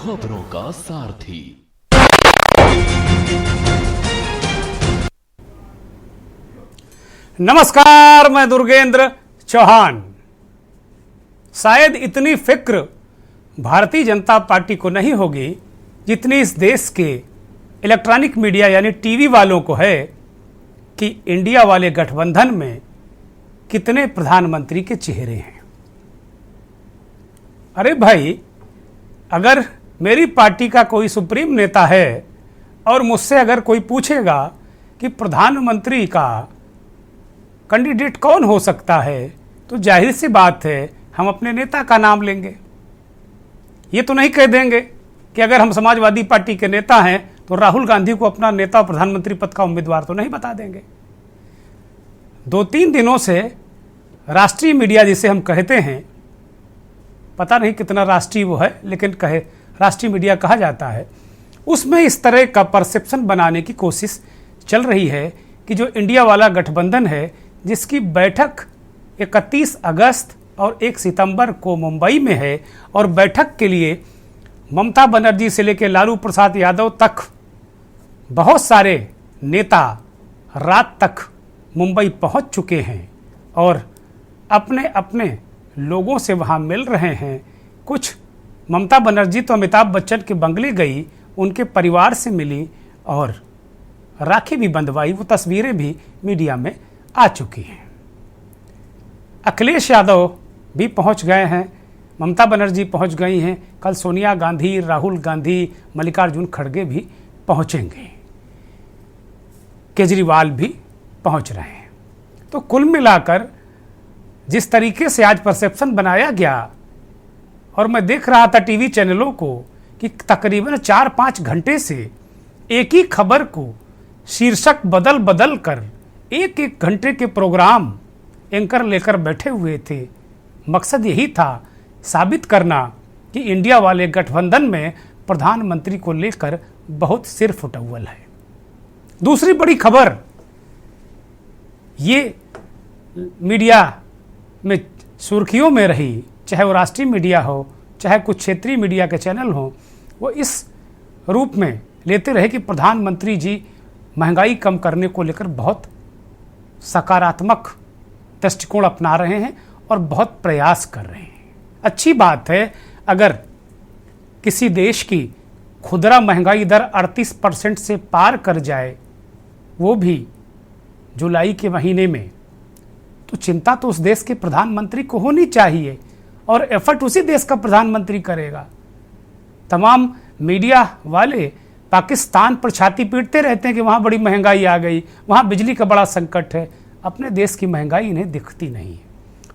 खबरों का सारथी। नमस्कार, मैं दुर्गेंद्र चौहान। शायद इतनी फिक्र भारतीय जनता पार्टी को नहीं होगी जितनी इस देश के इलेक्ट्रॉनिक मीडिया यानी टीवी वालों को है कि इंडिया वाले गठबंधन में कितने प्रधानमंत्री के चेहरे हैं। अरे भाई, अगर मेरी पार्टी का कोई सुप्रीम नेता है और मुझसे अगर कोई पूछेगा कि प्रधानमंत्री का कैंडिडेट कौन हो सकता है, तो जाहिर सी बात है हम अपने नेता का नाम लेंगे। ये तो नहीं कह देंगे कि अगर हम समाजवादी पार्टी के नेता हैं तो राहुल गांधी को अपना नेता और प्रधानमंत्री पद का उम्मीदवार तो नहीं बता देंगे। 2-3 दिनों से राष्ट्रीय मीडिया जिसे हम कहते हैं, पता नहीं कितना राष्ट्रीय वो है, लेकिन कहे राष्ट्रीय मीडिया कहा जाता है, उसमें इस तरह का परसेप्शन बनाने की कोशिश चल रही है कि जो इंडिया वाला गठबंधन है, जिसकी बैठक 31 अगस्त और 1 सितंबर को मुंबई में है और बैठक के लिए ममता बनर्जी से लेकर लालू प्रसाद यादव तक बहुत सारे नेता रात तक मुंबई पहुंच चुके हैं और अपने अपने लोगों से वहां मिल रहे हैं। कुछ ममता बनर्जी तो अमिताभ बच्चन के बंगले गई, उनके परिवार से मिली और राखी भी बंधवाई। वो तस्वीरें भी मीडिया में आ चुकी हैं। अखिलेश यादव भी पहुंच गए हैं, ममता बनर्जी पहुंच गई हैं, कल सोनिया गांधी, राहुल गांधी, मल्लिकार्जुन खड़गे भी पहुंचेंगे, केजरीवाल भी पहुंच रहे हैं। तो कुल मिलाकर जिस तरीके से आज परसेप्शन बनाया गया, और मैं देख रहा था टीवी चैनलों को कि तकरीबन 4-5 घंटे से एक ही खबर को शीर्षक बदल बदल कर 1-1 घंटे के प्रोग्राम एंकर लेकर बैठे हुए थे। मकसद यही था साबित करना कि इंडिया वाले गठबंधन में प्रधानमंत्री को लेकर बहुत सिर फुटौल है। दूसरी बड़ी खबर ये मीडिया में सुर्खियों में रही, चाहे वो राष्ट्रीय मीडिया हो, चाहे कुछ क्षेत्रीय मीडिया के चैनल हो, वो इस रूप में लेते रहे कि प्रधानमंत्री जी महंगाई कम करने को लेकर बहुत सकारात्मक दृष्टिकोण अपना रहे हैं और बहुत प्रयास कर रहे हैं। अच्छी बात है अगर किसी देश की खुदरा महंगाई दर 38% से पार कर जाए, वो भी जुलाई के महीने में, तो चिंता तो उस देश के प्रधानमंत्री को होनी चाहिए और एफर्ट उसी देश का प्रधानमंत्री करेगा। तमाम मीडिया वाले पाकिस्तान पर छाती पीटते रहते हैं कि वहाँ बड़ी महंगाई आ गई, वहाँ बिजली का बड़ा संकट है। अपने देश की महंगाई इन्हें दिखती नहीं है।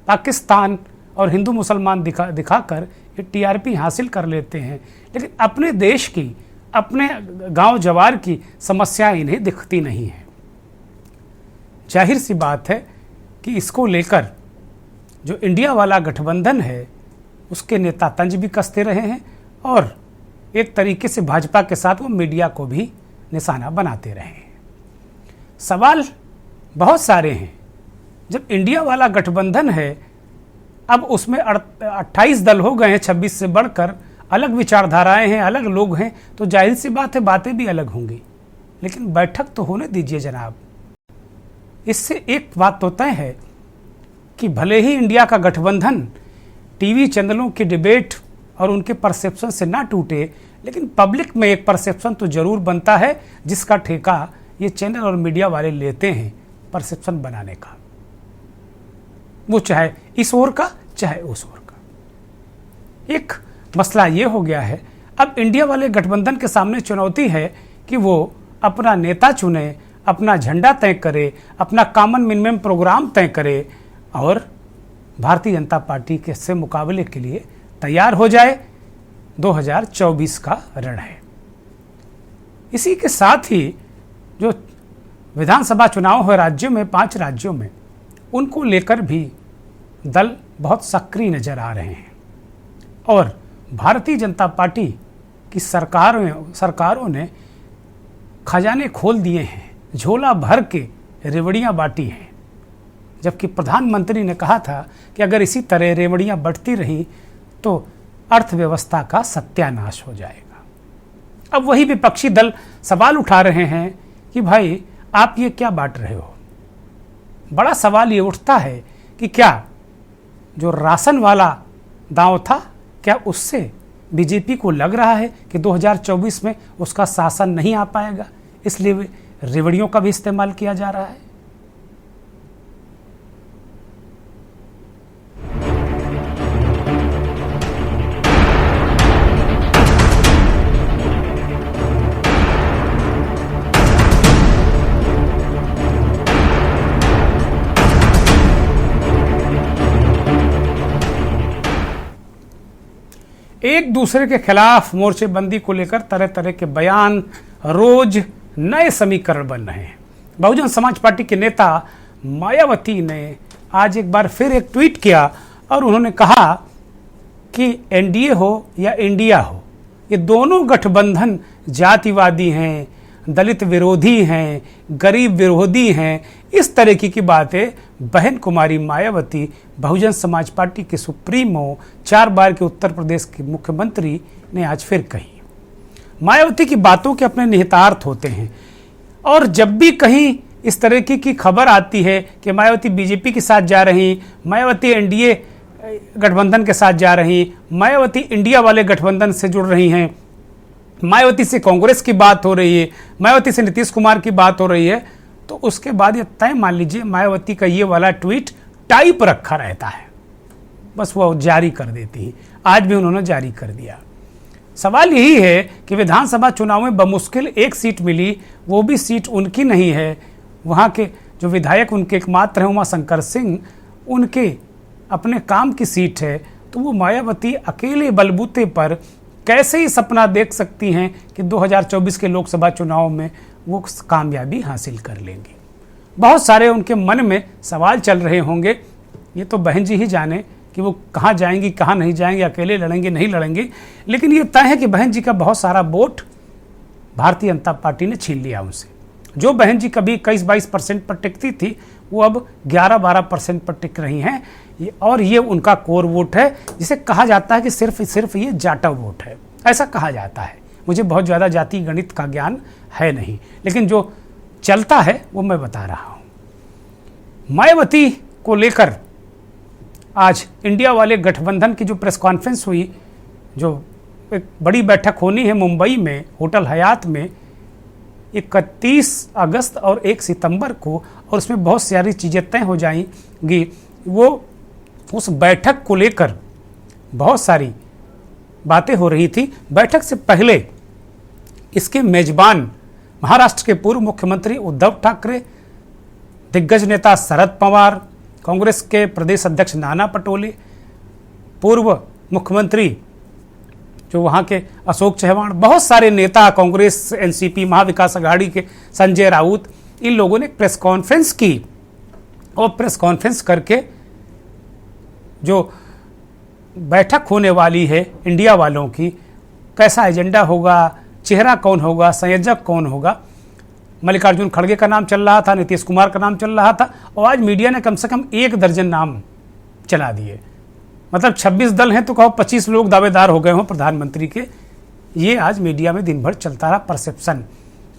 पाकिस्तान और हिंदू मुसलमान दिखाकर ये टीआरपी हासिल कर लेते हैं, लेकिन अपने देश की, अपने गांव जवार की समस्याएं इन्हें दिखती नहीं है। जाहिर सी बात है कि इसको लेकर जो इंडिया वाला गठबंधन है, उसके नेता तंज भी कसते रहे हैं और एक तरीके से भाजपा के साथ वो मीडिया को भी निशाना बनाते रहे हैं। सवाल बहुत सारे हैं। जब इंडिया वाला गठबंधन है, अब उसमें 28 दल हो गए हैं, 26 से बढ़कर, अलग विचारधाराएं हैं, अलग लोग हैं, तो जाहिर सी बात है बातें भी अलग होंगी। लेकिन बैठक तो होने दीजिए जनाब। इससे एक बात तो तय है कि भले ही इंडिया का गठबंधन टीवी चैनलों की डिबेट और उनके परसेप्शन से ना टूटे, लेकिन पब्लिक में एक परसेप्शन तो जरूर बनता है जिसका ठेका ये चैनल और मीडिया वाले लेते हैं परसेप्शन बनाने का, वो चाहे इस ओर का चाहे उस ओर का। एक मसला ये हो गया है, अब इंडिया वाले गठबंधन के सामने चुनौती है कि वो अपना नेता चुने, अपना झंडा तय करे, अपना कॉमन मिनिमम प्रोग्राम तय करे और भारतीय जनता पार्टी के से मुकाबले के लिए तैयार हो जाए। 2024 का रण है। इसी के साथ ही जो विधानसभा चुनाव हुए राज्यों में, 5 राज्यों में, उनको लेकर भी दल बहुत सक्रिय नजर आ रहे हैं और भारतीय जनता पार्टी की सरकारों ने खजाने खोल दिए हैं, झोला भर के रेवड़ियां बांटी हैं। जबकि प्रधानमंत्री ने कहा था कि अगर इसी तरह रेवड़ियां बढ़ती रही तो अर्थव्यवस्था का सत्यानाश हो जाएगा। अब वही विपक्षी दल सवाल उठा रहे हैं कि भाई आप ये क्या बांट रहे हो। बड़ा सवाल ये उठता है कि क्या जो राशन वाला दांव था, क्या उससे बीजेपी को लग रहा है कि 2024 में उसका शासन नहीं आ पाएगा, इसलिए रेवड़ियों का भी इस्तेमाल किया जा रहा है। एक दूसरे के खिलाफ मोर्चेबंदी को लेकर तरह तरह के बयान, रोज नए समीकरण बन रहे हैं। बहुजन समाज पार्टी के नेता मायावती ने आज एक बार फिर एक ट्वीट किया और उन्होंने कहा कि एनडीए हो या इंडिया हो, ये दोनों गठबंधन जातिवादी हैं, दलित विरोधी हैं, गरीब विरोधी हैं। इस तरीके की बातें बहन कुमारी मायावती, बहुजन समाज पार्टी के सुप्रीमो, 4 बार के उत्तर प्रदेश के मुख्यमंत्री ने आज फिर कही। मायावती की बातों के अपने निहितार्थ होते हैं और जब भी कहीं इस तरह की खबर आती है कि मायावती बीजेपी के साथ जा रही, मायावती एनडीए गठबंधन के साथ जा रही, मायावती इंडिया वाले गठबंधन से जुड़ रही हैं, मायावती से कांग्रेस की बात हो रही है, मायावती से नीतीश कुमार की बात हो रही है, तो उसके बाद ये तय मान लीजिए मायावती का ये वाला ट्वीट टाइप रखा रहता है, बस वो जारी कर देती है। आज भी उन्होंने जारी कर दिया। सवाल यही है कि विधानसभा चुनाव में बमुश्किल एक सीट मिली, वो भी सीट उनकी नहीं है। वहाँ के जो विधायक उनके एकमात्र हैं उमाशंकर सिंह, उनके अपने काम की सीट है, तो वो मायावती अकेले बलबूते पर कैसे ही सपना देख सकती हैं कि 2024 के लोकसभा चुनाव में वो कामयाबी हासिल कर लेंगी। बहुत सारे उनके मन में सवाल चल रहे होंगे, ये तो बहन जी ही जाने कि वो कहाँ जाएंगी, कहाँ नहीं जाएंगी, अकेले लड़ेंगे, नहीं लड़ेंगे। लेकिन ये तय है कि बहन जी का बहुत सारा वोट भारतीय जनता पार्टी ने छीन लिया उनसे। जो बहन जी कभी 21-22% पर टिकती थी, वो अब 11-12% पर टिक रही हैं। और ये उनका कोर वोट है, जिसे कहा जाता है कि सिर्फ ये जाटा वोट है, ऐसा कहा जाता है। मुझे बहुत ज़्यादा जाति गणित का ज्ञान है नहीं, लेकिन जो चलता है वो मैं बता रहा हूँ। मायावती को लेकर आज इंडिया वाले गठबंधन की जो प्रेस कॉन्फ्रेंस हुई, जो एक बड़ी बैठक होनी है मुंबई में होटल हयात में 31 अगस्त और 1 सितंबर को, और उसमें बहुत सारी चीज़ें तय हो जाएंगी। वो उस बैठक को लेकर बहुत सारी बातें हो रही थी। बैठक से पहले इसके मेजबान महाराष्ट्र के पूर्व मुख्यमंत्री उद्धव ठाकरे, दिग्गज नेता शरद पवार, कांग्रेस के प्रदेश अध्यक्ष नाना पटोले, पूर्व मुख्यमंत्री जो वहाँ के अशोक चव्हाण, बहुत सारे नेता, कांग्रेस, एनसीपी, महाविकास अघाड़ी के संजय राउत, इन लोगों ने प्रेस कॉन्फ्रेंस की। और प्रेस कॉन्फ्रेंस करके जो बैठक होने वाली है इंडिया वालों की, कैसा एजेंडा होगा, चेहरा कौन होगा, संयोजक कौन होगा, मल्लिकार्जुन खड़गे का नाम चल रहा था, नीतीश कुमार का नाम चल रहा था, और आज मीडिया ने कम से कम 1 दर्जन नाम चला दिए। मतलब 26 दल हैं तो कहो 25 लोग दावेदार हो गए हों प्रधानमंत्री के। ये आज मीडिया में दिन भर चलता रहा परसेप्शन।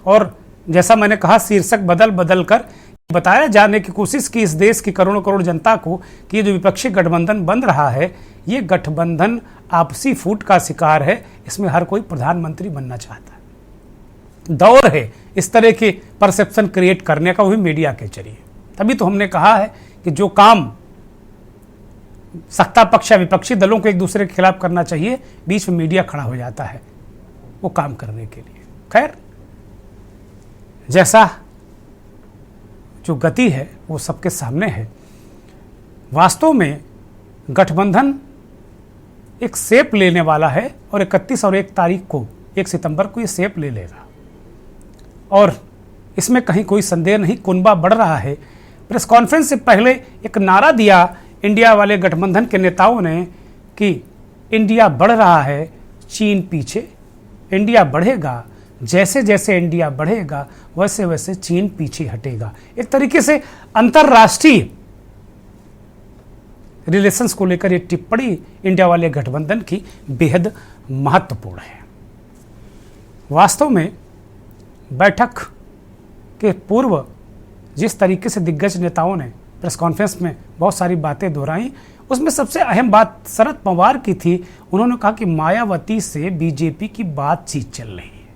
और जैसा मैंने कहा, शीर्षक बदल बदल कर बताया जाने की कोशिश की इस देश की करोड़ों करोड़ जनता को कि ये जो विपक्षी गठबंधन बन रहा है, ये गठबंधन आपसी फूट का शिकार है। इसमें हर कोई प्रधानमंत्री बनना चाहता है। दौर है इस तरह के परसेप्शन क्रिएट करने का, वो भी मीडिया के जरिए। तभी तो हमने कहा है कि जो काम सत्ता पक्ष या विपक्षी दलों को एक दूसरे के खिलाफ करना चाहिए, बीच में मीडिया खड़ा हो जाता है वो काम करने के लिए। खैर, जैसा जो गति है वो सबके सामने है। वास्तव में गठबंधन एक शेप लेने वाला है और 31 और 1 तारीख को, 1 सितंबर को ये शेप ले लेगा, और इसमें कहीं कोई संदेह नहीं। कुनबा बढ़ रहा है। प्रेस कॉन्फ्रेंस से पहले एक नारा दिया इंडिया वाले गठबंधन के नेताओं ने कि इंडिया बढ़ रहा है, चीन पीछे। इंडिया बढ़ेगा, जैसे जैसे इंडिया बढ़ेगा वैसे वैसे चीन पीछे हटेगा। एक तरीके से अंतर्राष्ट्रीय रिलेशंस को लेकर ये टिप्पणी इंडिया वाले गठबंधन की बेहद महत्वपूर्ण है। वास्तव में बैठक के पूर्व जिस तरीके से दिग्गज नेताओं ने प्रेस कॉन्फ्रेंस में बहुत सारी बातें दोहराई, उसमें सबसे अहम बात शरद पवार की थी। उन्होंने कहा कि मायावती से बीजेपी की बातचीत चल रही है।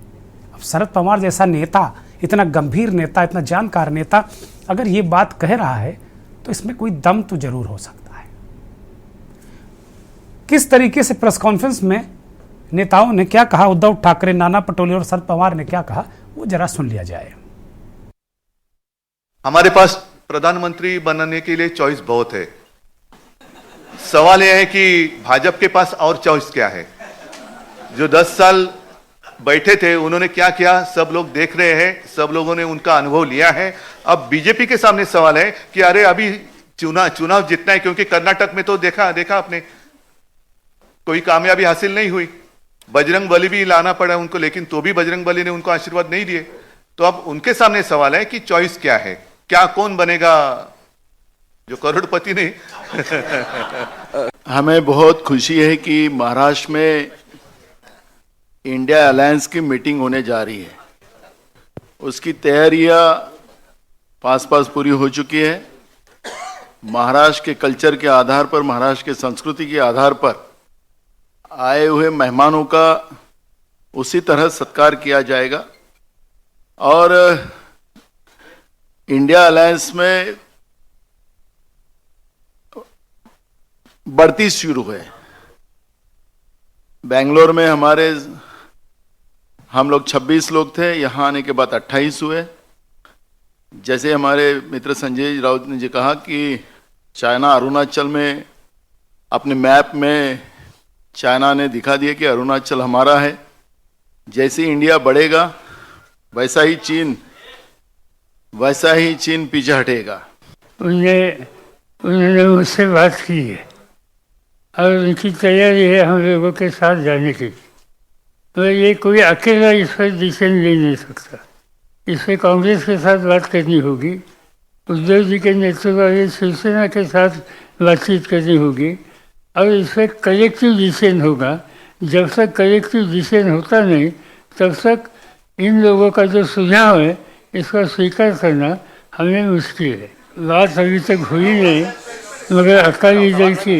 अब शरद पवार जैसा नेता, इतना गंभीर नेता, इतना जानकार नेता अगर ये बात कह रहा है तो इसमें कोई दम तो जरूर हो सकता है। किस तरीके से प्रेस कॉन्फ्रेंस में नेताओं ने क्या कहा, उद्धव ठाकरे, नाना पटोले और शरद पवार ने क्या कहा, वो जरा सुन लिया जाए। हमारे पास प्रधानमंत्री बनने के लिए चॉइस बहुत है। सवाल यह है कि भाजपा के पास और चॉइस क्या है। जो 10 साल बैठे थे उन्होंने क्या किया सब लोग देख रहे हैं, सब लोगों ने उनका अनुभव लिया है। अब बीजेपी के सामने सवाल है कि अरे अभी चुनाव जीतना है, क्योंकि कर्नाटक में तो देखा आपने कोई कामयाबी हासिल नहीं हुई। बजरंग बली भी लाना पड़ा उनको, लेकिन तो भी बजरंग बली ने उनको आशीर्वाद नहीं दिए। तो अब उनके सामने सवाल है कि चॉइस क्या है, क्या कौन बनेगा जो करोड़पति नहीं। हमें बहुत खुशी है कि महाराष्ट्र में इंडिया अलायंस की मीटिंग होने जा रही है। उसकी तैयारियां पास पूरी हो चुकी है। महाराष्ट्र के कल्चर के आधार पर, महाराष्ट्र के संस्कृति के आधार पर आए हुए मेहमानों का उसी तरह सत्कार किया जाएगा। और इंडिया अलायंस में बढ़ती शुरू है। बेंगलोर में हम लोग 26 लोग थे, यहाँ आने के बाद 28 हुए। जैसे हमारे मित्र संजय राउत ने जी कहा कि चाइना अरुणाचल में अपने मैप में चाइना ने दिखा दिया कि अरुणाचल हमारा है। जैसे इंडिया बढ़ेगा वैसा ही चीन पीछे हटेगा। उन्होंने मुझसे बात की है और उनकी तैयारी है हम लोगों के साथ जाने की। तो ये कोई अकेला इस पर डिसीजन ले नहीं सकता। इस पर कांग्रेस के साथ बात करनी होगी, उद्धव जी के नेतृत्व वाली शिवसेना के साथ बातचीत करनी होगी और इस पर कलेक्टिव डिसीजन होगा। जब तक कलेक्टिव डिसीजन होता नहीं तब तक इन लोगों का जो सुझाव है इसका स्वीकार करना हमें मुश्किल है। बात अभी तक हुई नहीं, मगर अकाली दल की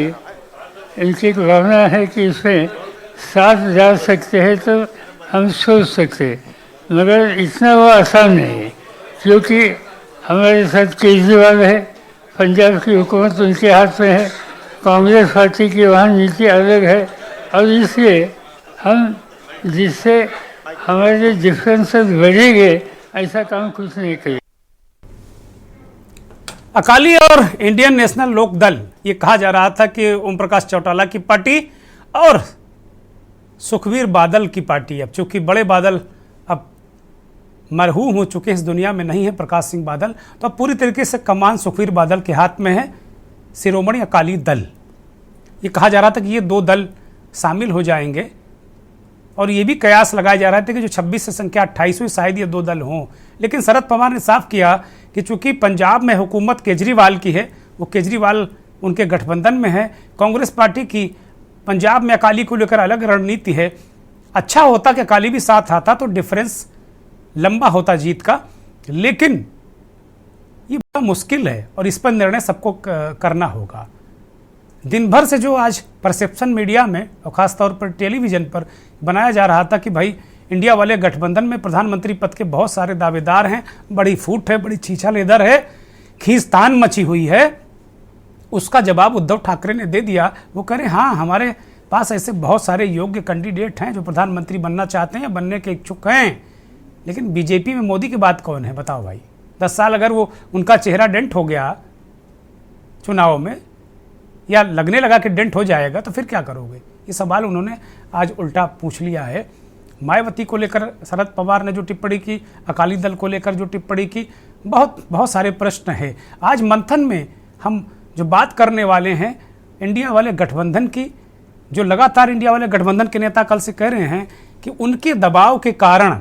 इनकी एक भावना है कि इसमें साथ जा सकते हैं तो हम सोच सकते हैं, मगर इतना वो आसान नहीं है क्योंकि हमारे साथ केजरीवाल है, पंजाब की हुकूमत उनके हाथ में है, कांग्रेस पार्टी की वहाँ नीति अलग है और इसलिए हम जिससे हमारे डिफरेंसेस बढ़ेंगे ऐसा काम कुछ नहीं करेंगे। अकाली और इंडियन नेशनल लोक दल, ये कहा जा रहा था कि ओम प्रकाश चौटाला की पार्टी और सुखबीर बादल की पार्टी। अब चूंकि बड़े बादल अब मरहूम हो चुके हैं, इस दुनिया में नहीं है प्रकाश सिंह बादल, तो अब पूरी तरीके से कमान सुखबीर बादल के हाथ में है। शिरोमणि अकाली दल, ये कहा जा रहा था कि ये दो दल शामिल हो जाएंगे और ये भी कयास लगाए जा रहे थे कि जो 26 से संख्या 28 हुई शायद ये दो दल हों। लेकिन शरद पवार ने साफ किया कि चूंकि पंजाब में हुकूमत केजरीवाल की है, वो केजरीवाल उनके गठबंधन में है, कांग्रेस पार्टी की पंजाब में अकाली को लेकर अलग रणनीति है। अच्छा होता कि अकाली भी साथ आता तो डिफरेंस लंबा होता जीत का, लेकिन ये बड़ा मुश्किल है और इस पर निर्णय सबको करना होगा। दिन भर से जो आज परसेप्शन मीडिया में और ख़ासतौर पर टेलीविज़न पर बनाया जा रहा था कि भाई इंडिया वाले गठबंधन में प्रधानमंत्री पद के बहुत सारे दावेदार हैं, बड़ी फूट है, बड़ी छीछा लेदर है, खींचतान मची हुई है, उसका जवाब उद्धव ठाकरे ने दे दिया। वो कह रहे हाँ, हमारे पास ऐसे बहुत सारे योग्य कैंडिडेट हैं जो प्रधानमंत्री बनना चाहते हैं या बनने के इच्छुक हैं, लेकिन बीजेपी में मोदी के बाद कौन है बताओ भाई। 10 साल अगर वो उनका चेहरा डेंट हो गया चुनाव में या लगने लगा कि डेंट हो जाएगा तो फिर क्या करोगे। ये सवाल उन्होंने आज उल्टा पूछ लिया है। मायावती को लेकर शरद पवार ने जो टिप्पणी की, अकाली दल को लेकर जो टिप्पणी की, बहुत सारे प्रश्न हैं। आज मंथन में हम जो बात करने वाले हैं इंडिया वाले गठबंधन की, जो लगातार इंडिया वाले गठबंधन के नेता कल से कह रहे हैं कि उनके दबाव के कारण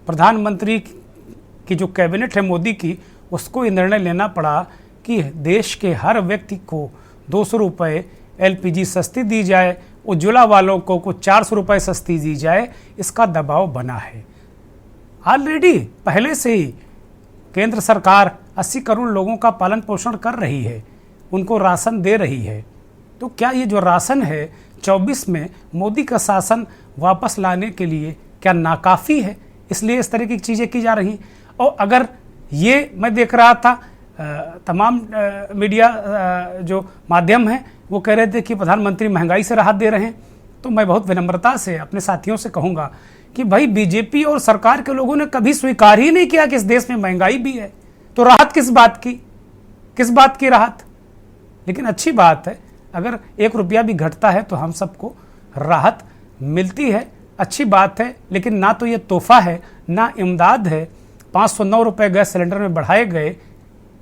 प्रधानमंत्री की जो कैबिनेट है मोदी की, उसको ये निर्णय लेना पड़ा कि देश के हर व्यक्ति को 200 रुपये LPG सस्ती दी जाए, उज्ज्वला वालों को कुछ 400 रुपये सस्ती दी जाए, इसका दबाव बना है। ऑलरेडी पहले से ही केंद्र सरकार 80 करोड़ लोगों का पालन पोषण कर रही है, उनको राशन दे रही है। तो क्या ये जो राशन है 24 में मोदी का शासन वापस लाने के लिए क्या नाकाफ़ी है? इसलिए इस तरह की चीज़ें की जा रही। और अगर ये मैं देख रहा था तमाम मीडिया जो माध्यम हैं वो कह रहे थे कि प्रधानमंत्री महंगाई से राहत दे रहे हैं, तो मैं बहुत विनम्रता से अपने साथियों से कहूँगा कि भाई बीजेपी और सरकार के लोगों ने कभी स्वीकार ही नहीं किया कि इस देश में महंगाई भी है, तो राहत किस बात की राहत? लेकिन अच्छी बात है, अगर 1 रुपया भी घटता है तो हम सबको राहत मिलती है, अच्छी बात है। लेकिन ना तो ये तोहफा है ना इमदाद है। 509 रुपये गैस सिलेंडर में बढ़ाए गए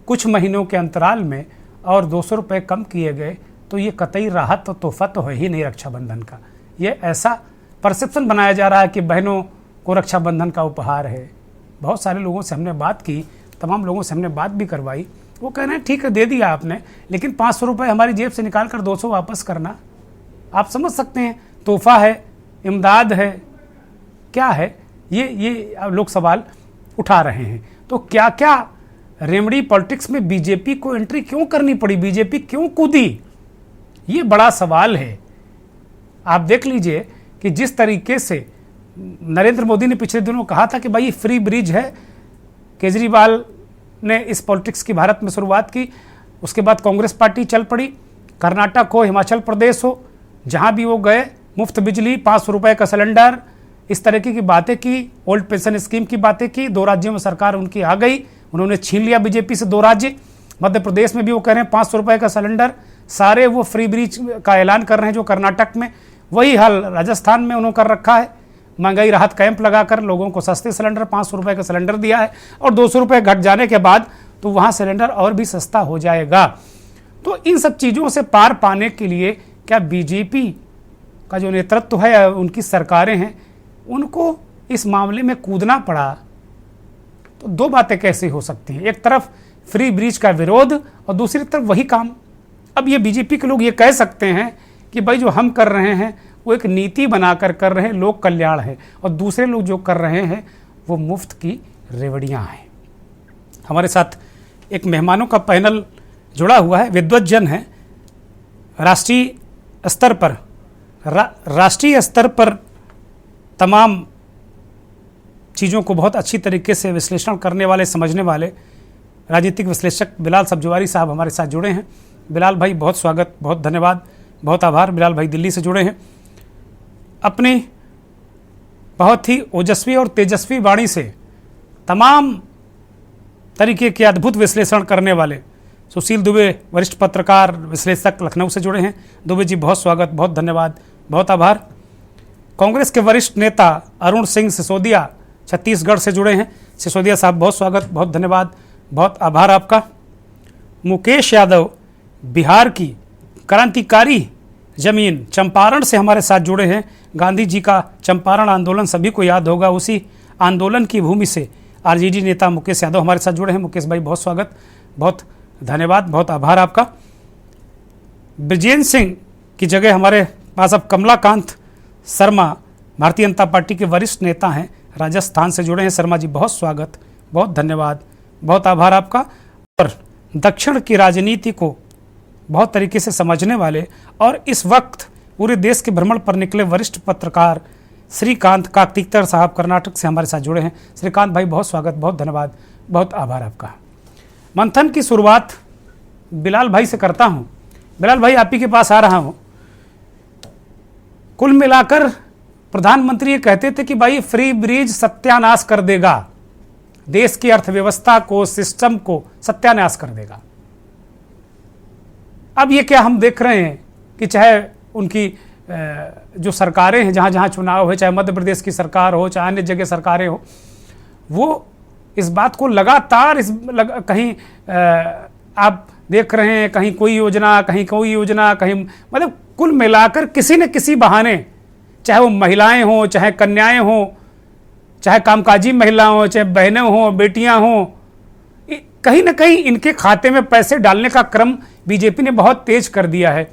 कुछ महीनों के अंतराल में और 200 रुपये कम किए गए, तो ये कतई राहत और तोहफा तो है ही नहीं रक्षाबंधन का। ये ऐसा परसेप्शन बनाया जा रहा है कि बहनों को रक्षाबंधन का उपहार है। बहुत सारे लोगों से हमने बात की, तमाम लोगों से हमने बात भी करवाई, वो कह रहे हैं ठीक है दे दिया आपने, लेकिन 500 रुपये हमारी जेब से निकाल कर 200 वापस करना। आप समझ सकते हैं तोहफा है, इमदाद है, क्या है? ये लोग सवाल उठा रहे हैं। तो क्या क्या रेमड़ी पॉलिटिक्स में बीजेपी को एंट्री क्यों करनी पड़ी, बीजेपी क्यों कूदी, ये बड़ा सवाल है। आप देख लीजिए कि जिस तरीके से नरेंद्र मोदी ने पिछले दिनों कहा था कि भाई फ्री ब्रिज है, केजरीवाल ने इस पॉलिटिक्स की भारत में शुरुआत की, उसके बाद कांग्रेस पार्टी चल पड़ी। कर्नाटक हो, हिमाचल प्रदेश हो, जहां भी वो गए मुफ्त बिजली, 500 रुपये का सिलेंडर, इस तरीके की बातें की, ओल्ड पेंशन स्कीम की बातें की। 2 राज्यों में सरकार उनकी आ गई, उन्होंने छीन लिया बीजेपी से 2 राज्य। मध्य प्रदेश में भी वो कह रहे हैं 500 रुपये का सिलेंडर, सारे वो फ्री ब्रिज का ऐलान कर रहे हैं जो कर्नाटक में। वही हाल राजस्थान में उन्होंने कर रखा है, महंगाई राहत कैंप लगाकर लोगों को सस्ते सिलेंडर 500 रुपये का सिलेंडर दिया है, और 200 रुपये घट जाने के बाद तो वहाँ सिलेंडर और भी सस्ता हो जाएगा। तो इन सब चीज़ों से पार पाने के लिए क्या बीजेपी का जो नेतृत्व है, उनकी सरकारें हैं, उनको इस मामले में कूदना पड़ा? तो 2 बातें कैसे हो सकती हैं, एक तरफ फ्री ब्रिज का विरोध और दूसरी तरफ वही काम। अब ये बीजेपी के लोग ये कह सकते हैं कि भाई जो हम कर रहे हैं वो एक नीति बनाकर कर रहे हैं, लोक कल्याण है, और दूसरे लोग जो कर रहे हैं वो मुफ्त की रेवड़ियाँ हैं। हमारे साथ एक मेहमानों का पैनल जुड़ा हुआ है, विद्वज्जन है, राष्ट्रीय स्तर पर तमाम चीज़ों को बहुत अच्छी तरीके से विश्लेषण करने वाले, समझने वाले राजनीतिक विश्लेषक बिलाल सब्जवारी साहब हमारे साथ जुड़े हैं। बिलाल भाई बहुत स्वागत, बहुत धन्यवाद, बहुत आभार। बिलाल भाई दिल्ली से जुड़े हैं, अपनी बहुत ही ओजस्वी और तेजस्वी वाणी से तमाम तरीके के अद्भुत विश्लेषण करने वाले सुशील दुबे वरिष्ठ पत्रकार विश्लेषक लखनऊ से जुड़े हैं। दुबे जी बहुत स्वागत, बहुत धन्यवाद, बहुत आभार। कांग्रेस के वरिष्ठ नेता अरुण सिंह सिसोदिया छत्तीसगढ़ से जुड़े हैं। सिसोदिया साहब बहुत स्वागत, बहुत धन्यवाद, बहुत आभार आपका। मुकेश यादव बिहार की क्रांतिकारी जमीन चंपारण से हमारे साथ जुड़े हैं। गांधी जी का चंपारण आंदोलन सभी को याद होगा, उसी आंदोलन की भूमि से आरजेडी नेता मुकेश यादव हमारे साथ जुड़े हैं। मुकेश भाई बहुत स्वागत, बहुत धन्यवाद, बहुत आभार आपका। ब्रिजेंद्र सिंह की जगह हमारे पास अब कमलाकांत शर्मा भारतीय जनता पार्टी के वरिष्ठ नेता हैं, राजस्थान से जुड़े हैं। शर्मा जी बहुत स्वागत, बहुत धन्यवाद, बहुत आभार आपका। और दक्षिण की राजनीति को बहुत तरीके से समझने वाले और इस वक्त पूरे देश के भ्रमण पर निकले वरिष्ठ पत्रकार श्रीकांत काकतीकर साहब कर्नाटक से हमारे साथ जुड़े हैं। श्रीकांत भाई बहुत स्वागत, बहुत धन्यवाद, बहुत आभार आपका। मंथन की शुरुआत बिलाल भाई से करता हूं। बिलाल भाई आप ही के पास आ रहा हूं। कुल मिलाकर प्रधानमंत्री ये कहते थे कि भाई फ्री ब्रिज सत्यानाश कर देगा, देश की अर्थव्यवस्था को, सिस्टम को सत्यानाश कर देगा। अब ये क्या हम देख रहे हैं कि चाहे उनकी जो सरकारें हैं, जहाँ जहाँ चुनाव है, चाहे मध्य प्रदेश की सरकार हो, चाहे अन्य जगह सरकारें हो, वो इस बात को लगातार कहीं आप देख रहे हैं, कहीं कोई योजना, कहीं कोई योजना, कहीं मतलब कुल मिलाकर किसी न किसी बहाने, चाहे वो महिलाएं हों, चाहे कन्याएं हों, चाहे कामकाजी महिलाएं हों, चाहे बहनें हों, बेटियां हों, कहीं ना कहीं इनके खाते में पैसे डालने का क्रम बीजेपी ने बहुत तेज कर दिया है।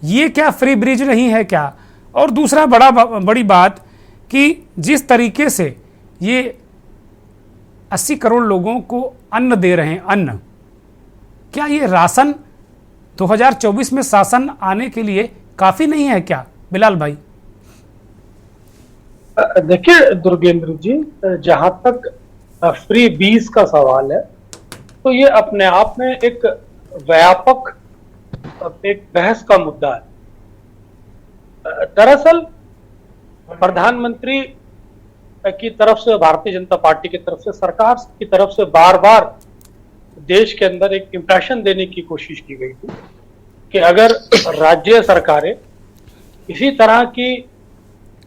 ये क्या फ्री ब्रिज नहीं है क्या? और दूसरा बड़ी बात कि जिस तरीके से ये 80 करोड़ लोगों को अन्न दे रहे हैं, अन्न, क्या ये राशन 2024 में शासन आने के लिए काफी नहीं है क्या बिलाल भाई? देखिए दुर्गेंद्र जी, जहां तक फ्री बीज का सवाल है तो ये अपने आप में एक व्यापक एक बहस का मुद्दा है। दरअसल प्रधानमंत्री की तरफ से, भारतीय जनता पार्टी की तरफ से, सरकार की तरफ से बार बार देश के अंदर एक इंप्रेशन देने की कोशिश की गई थी कि अगर राज्य सरकारें इसी तरह की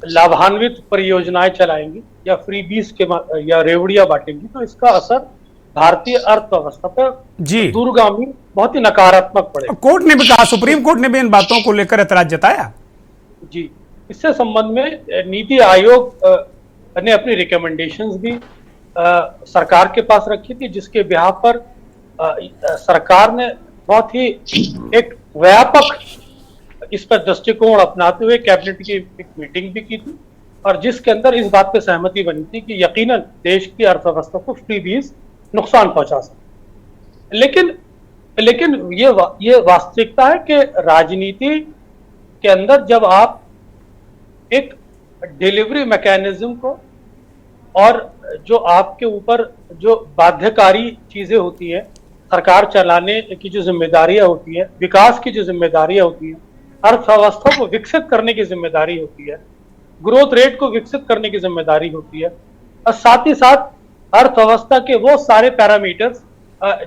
लाभान्वित परियोजनाएं चलाएंगी या फ्री बीज के या रेवड़ियां बांटेंगी तो इसका असर भारतीय अर्थव्यवस्था पर जी दूरगामी बहुत ही नकारात्मक पड़ेगा। कोर्ट ने भी कहा, सुप्रीम कोर्ट ने भी इन बातों को लेकर ऐतराज जताया। जी, इससे संबंध में नीति आयोग ने अपनी रिकमेंडेशंस भी सरकार के पास रखी थी, जिसके बिहाफ पर सरकार ने बहुत ही एक व्यापक इस पर दृष्टिकोण अपनाते हुए कैबिनेट की एक मीटिंग भी की थी और जिसके अंदर इस बात पे सहमति बनी थी कि यकीनन देश की अर्थव्यवस्था को फ्री बीज नुकसान पहुंचा सकते। लेकिन ये वास्तविकता है कि राजनीति के अंदर जब आप एक डिलीवरी मैकेनिज्म को और जो आपके ऊपर जो बाध्यकारी चीजें होती हैं, सरकार चलाने की जो जिम्मेदारियां होती है, विकास की जो जिम्मेदारियां होती है, अर्थव्यवस्था को विकसित करने की जिम्मेदारी होती है, ग्रोथ रेट को विकसित करने की जिम्मेदारी होती है और साथ ही साथ अर्थव्यवस्था के वो सारे पैरामीटर्स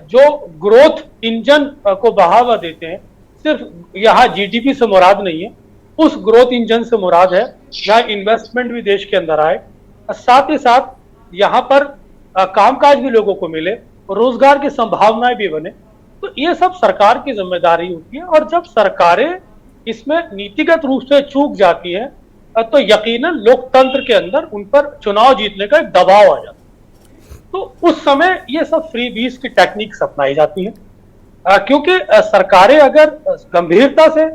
जो ग्रोथ इंजन को बढ़ावा देते हैं, सिर्फ यहाँ जीडीपी से मुराद नहीं है, उस ग्रोथ इंजन से मुराद है जहाँ इन्वेस्टमेंट भी देश के अंदर आए, साथ ही साथ यहाँ पर कामकाज भी लोगों को मिले, रोजगार की संभावनाएं भी बने। तो ये सब सरकार की जिम्मेदारी होती है और जब सरकारें इसमें नीतिगत रूप से चूक जाती है तो यकीनन लोकतंत्र के अंदर उन पर चुनाव जीतने का एक दबाव आ जाता है। तो उस समय ये सब फ्री बीज की टेक्निक्स अपनाई जाती है क्योंकि सरकारें अगर गंभीरता से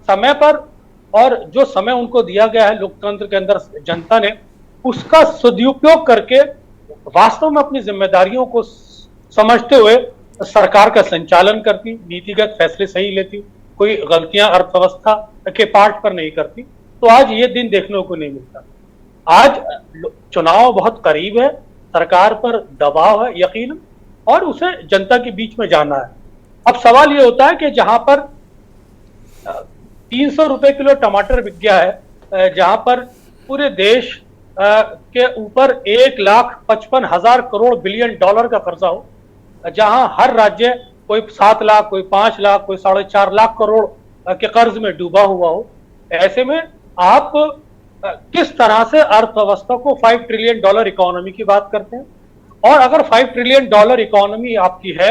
समय पर और जो समय उनको दिया गया है लोकतंत्र के अंदर जनता ने उसका सदुपयोग करके वास्तव में अपनी जिम्मेदारियों को समझते हुए सरकार का संचालन करती, नीतिगत फैसले सही लेती, कोई गलतियां अर्थव्यवस्था के पार्ट पर नहीं करती, तो आज ये दिन देखने को नहीं मिलता। आज चुनाव बहुत करीब है, सरकार पर दबाव है यकीन, और उसे जनता के बीच में जाना है। अब सवाल ये होता है कि जहां पर 300 रुपए किलो टमाटर बिक गया है, जहां पर पूरे देश के ऊपर 1,55,000 करोड़ बिलियन डॉलर का कर्जा हो, जहां हर राज्य कोई 7 लाख, कोई 5 लाख, कोई 4.5 लाख करोड़ के कर्ज में डूबा हुआ हो, ऐसे में आप किस तरह से अर्थव्यवस्था को 5 ट्रिलियन डॉलर इकोनॉमी की बात करते हैं? और अगर 5 ट्रिलियन डॉलर इकोनॉमी आपकी है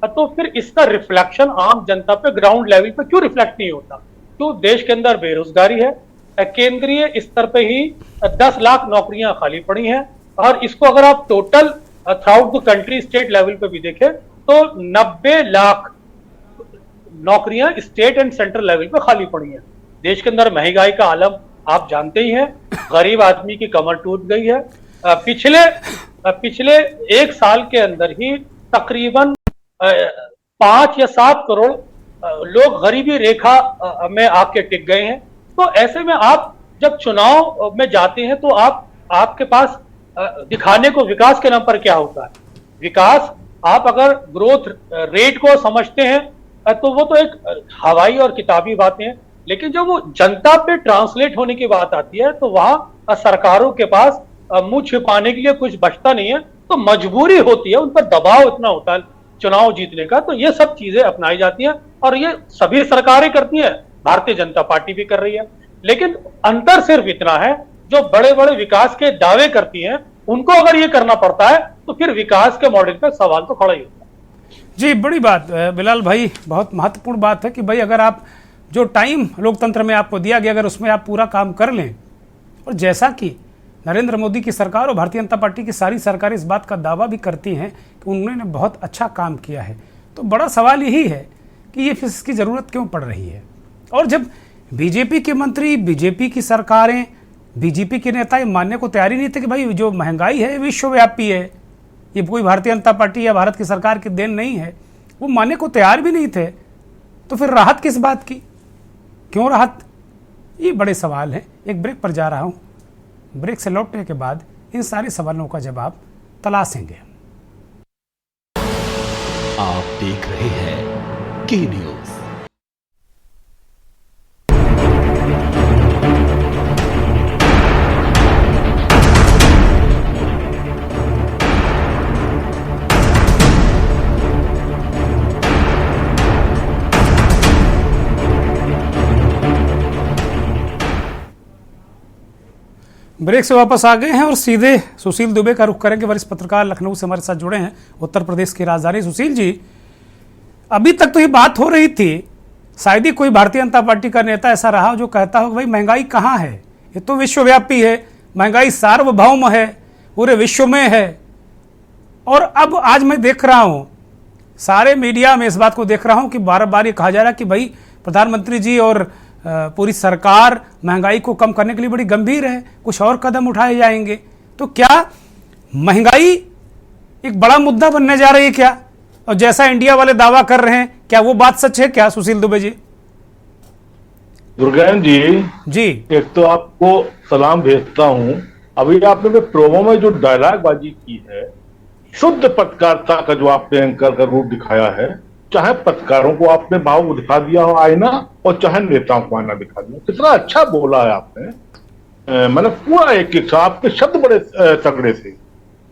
तो फिर इसका रिफ्लेक्शन आम जनता पे ग्राउंड लेवल पे क्यों रिफ्लेक्ट नहीं होता? क्यों देश के अंदर बेरोजगारी है, केंद्रीय स्तर पे ही 10 लाख नौकरियां खाली पड़ी हैं, और इसको अगर आप total through the country state level पे भी देखें तो 90 लाख नौकरियां स्टेट एंड सेंट्रल लेवल पे खाली पड़ी हैं। देश के अंदर महंगाई का आलम आप जानते ही हैं, गरीब आदमी की कमर टूट गई है। पिछले 1 साल के अंदर ही तकरीबन 5 या 7 करोड़ लोग गरीबी रेखा में आके टिक गए हैं। तो ऐसे में आप जब चुनाव में जाते हैं तो आपके पास दिखाने को विकास के नाम पर क्या होता है? विकास, आप अगर ग्रोथ रेट को समझते हैं तो वो तो एक हवाई और किताबी बातें हैं, लेकिन जब वो जनता पे ट्रांसलेट होने की बात आती है तो वहां सरकारों के पास मुंह छिपाने के लिए कुछ बचता नहीं है, तो मजबूरी होती है, उन पर दबाव इतना होता है चुनाव जीतने का। तो ये सब चीजें अपनाई जाती हैं और ये सभी सरकारें करती हैं, भारतीय जनता पार्टी भी कर रही है। लेकिन अंतर सिर्फ इतना है, जो बड़े बड़े विकास के दावे करती हैं उनको अगर ये करना पड़ता है तो फिर विकास के मॉडल पर सवाल तो खड़ा ही होता है। जी, बड़ी बात बिलाल भाई, बहुत महत्वपूर्ण बात है कि भाई अगर आप जो टाइम लोकतंत्र में आपको दिया गया अगर उसमें आप पूरा काम कर लें, और जैसा कि नरेंद्र मोदी की सरकार और भारतीय जनता पार्टी की सारी सरकारें इस बात का दावा भी करती हैं कि उन्होंने बहुत अच्छा काम किया है, तो बड़ा सवाल यही है कि ये फीस की ज़रूरत क्यों पड़ रही है। और जब बीजेपी के मंत्री, बीजेपी की सरकारें, बीजेपी के नेता ये मानने को तैयार ही नहीं थे कि भाई जो महंगाई है विश्वव्यापी है, ये कोई भारतीय जनता पार्टी या भारत की सरकार की देन नहीं है, वो मानने को तैयार भी नहीं थे, तो फिर राहत किस बात की, क्यों राहत? ये बड़े सवाल हैं। एक ब्रेक पर जा रहा हूँ, ब्रेक से लौटने के बाद इन सारे सवालों का जवाब तलाशेंगे। आप देख रहे हैं के न्यूज। ब्रेक से वापस आ गए हैं और सीधे सुशील दुबे का रुख करेंगे। वरिष्ठ पत्रकार लखनऊ से हमारे साथ जुड़े हैं, उत्तर प्रदेश की राजधानी। सुशील जी, अभी तक तो ये बात हो रही थी, शायद ही कोई भारतीय जनता पार्टी का नेता ऐसा रहा जो कहता हो भाई महंगाई कहाँ है, ये तो विश्वव्यापी है, महंगाई सार्वभौम है, पूरे विश्व में है। और अब आज मैं देख रहा हूँ सारे मीडिया में इस बात को देख रहा हूँ कि बार बार ये कहा जा रहा है कि भाई प्रधानमंत्री जी और पूरी सरकार महंगाई को कम करने के लिए बड़ी गंभीर है, कुछ और कदम उठाए जाएंगे। तो क्या महंगाई एक बड़ा मुद्दा बनने जा रही है क्या? और जैसा इंडिया वाले दावा कर रहे हैं, क्या वो बात सच है क्या सुशील दुबे जी? दुर्गेन जी, एक तो आपको सलाम भेजता हूं। अभी आपने प्रोमो में जो डायलॉग बाजी की है, शुद्ध पत्रकारिता का जो आपने एंकर का रूप दिखाया है, चाहे पत्रकारों को आपने भाव दिखा दिया हो आईना, और चाहे नेताओं को आईना दिखा दिया, कितना अच्छा बोला है आपने। मैंने पूरा एक आपके शब्द बड़े तगड़े थे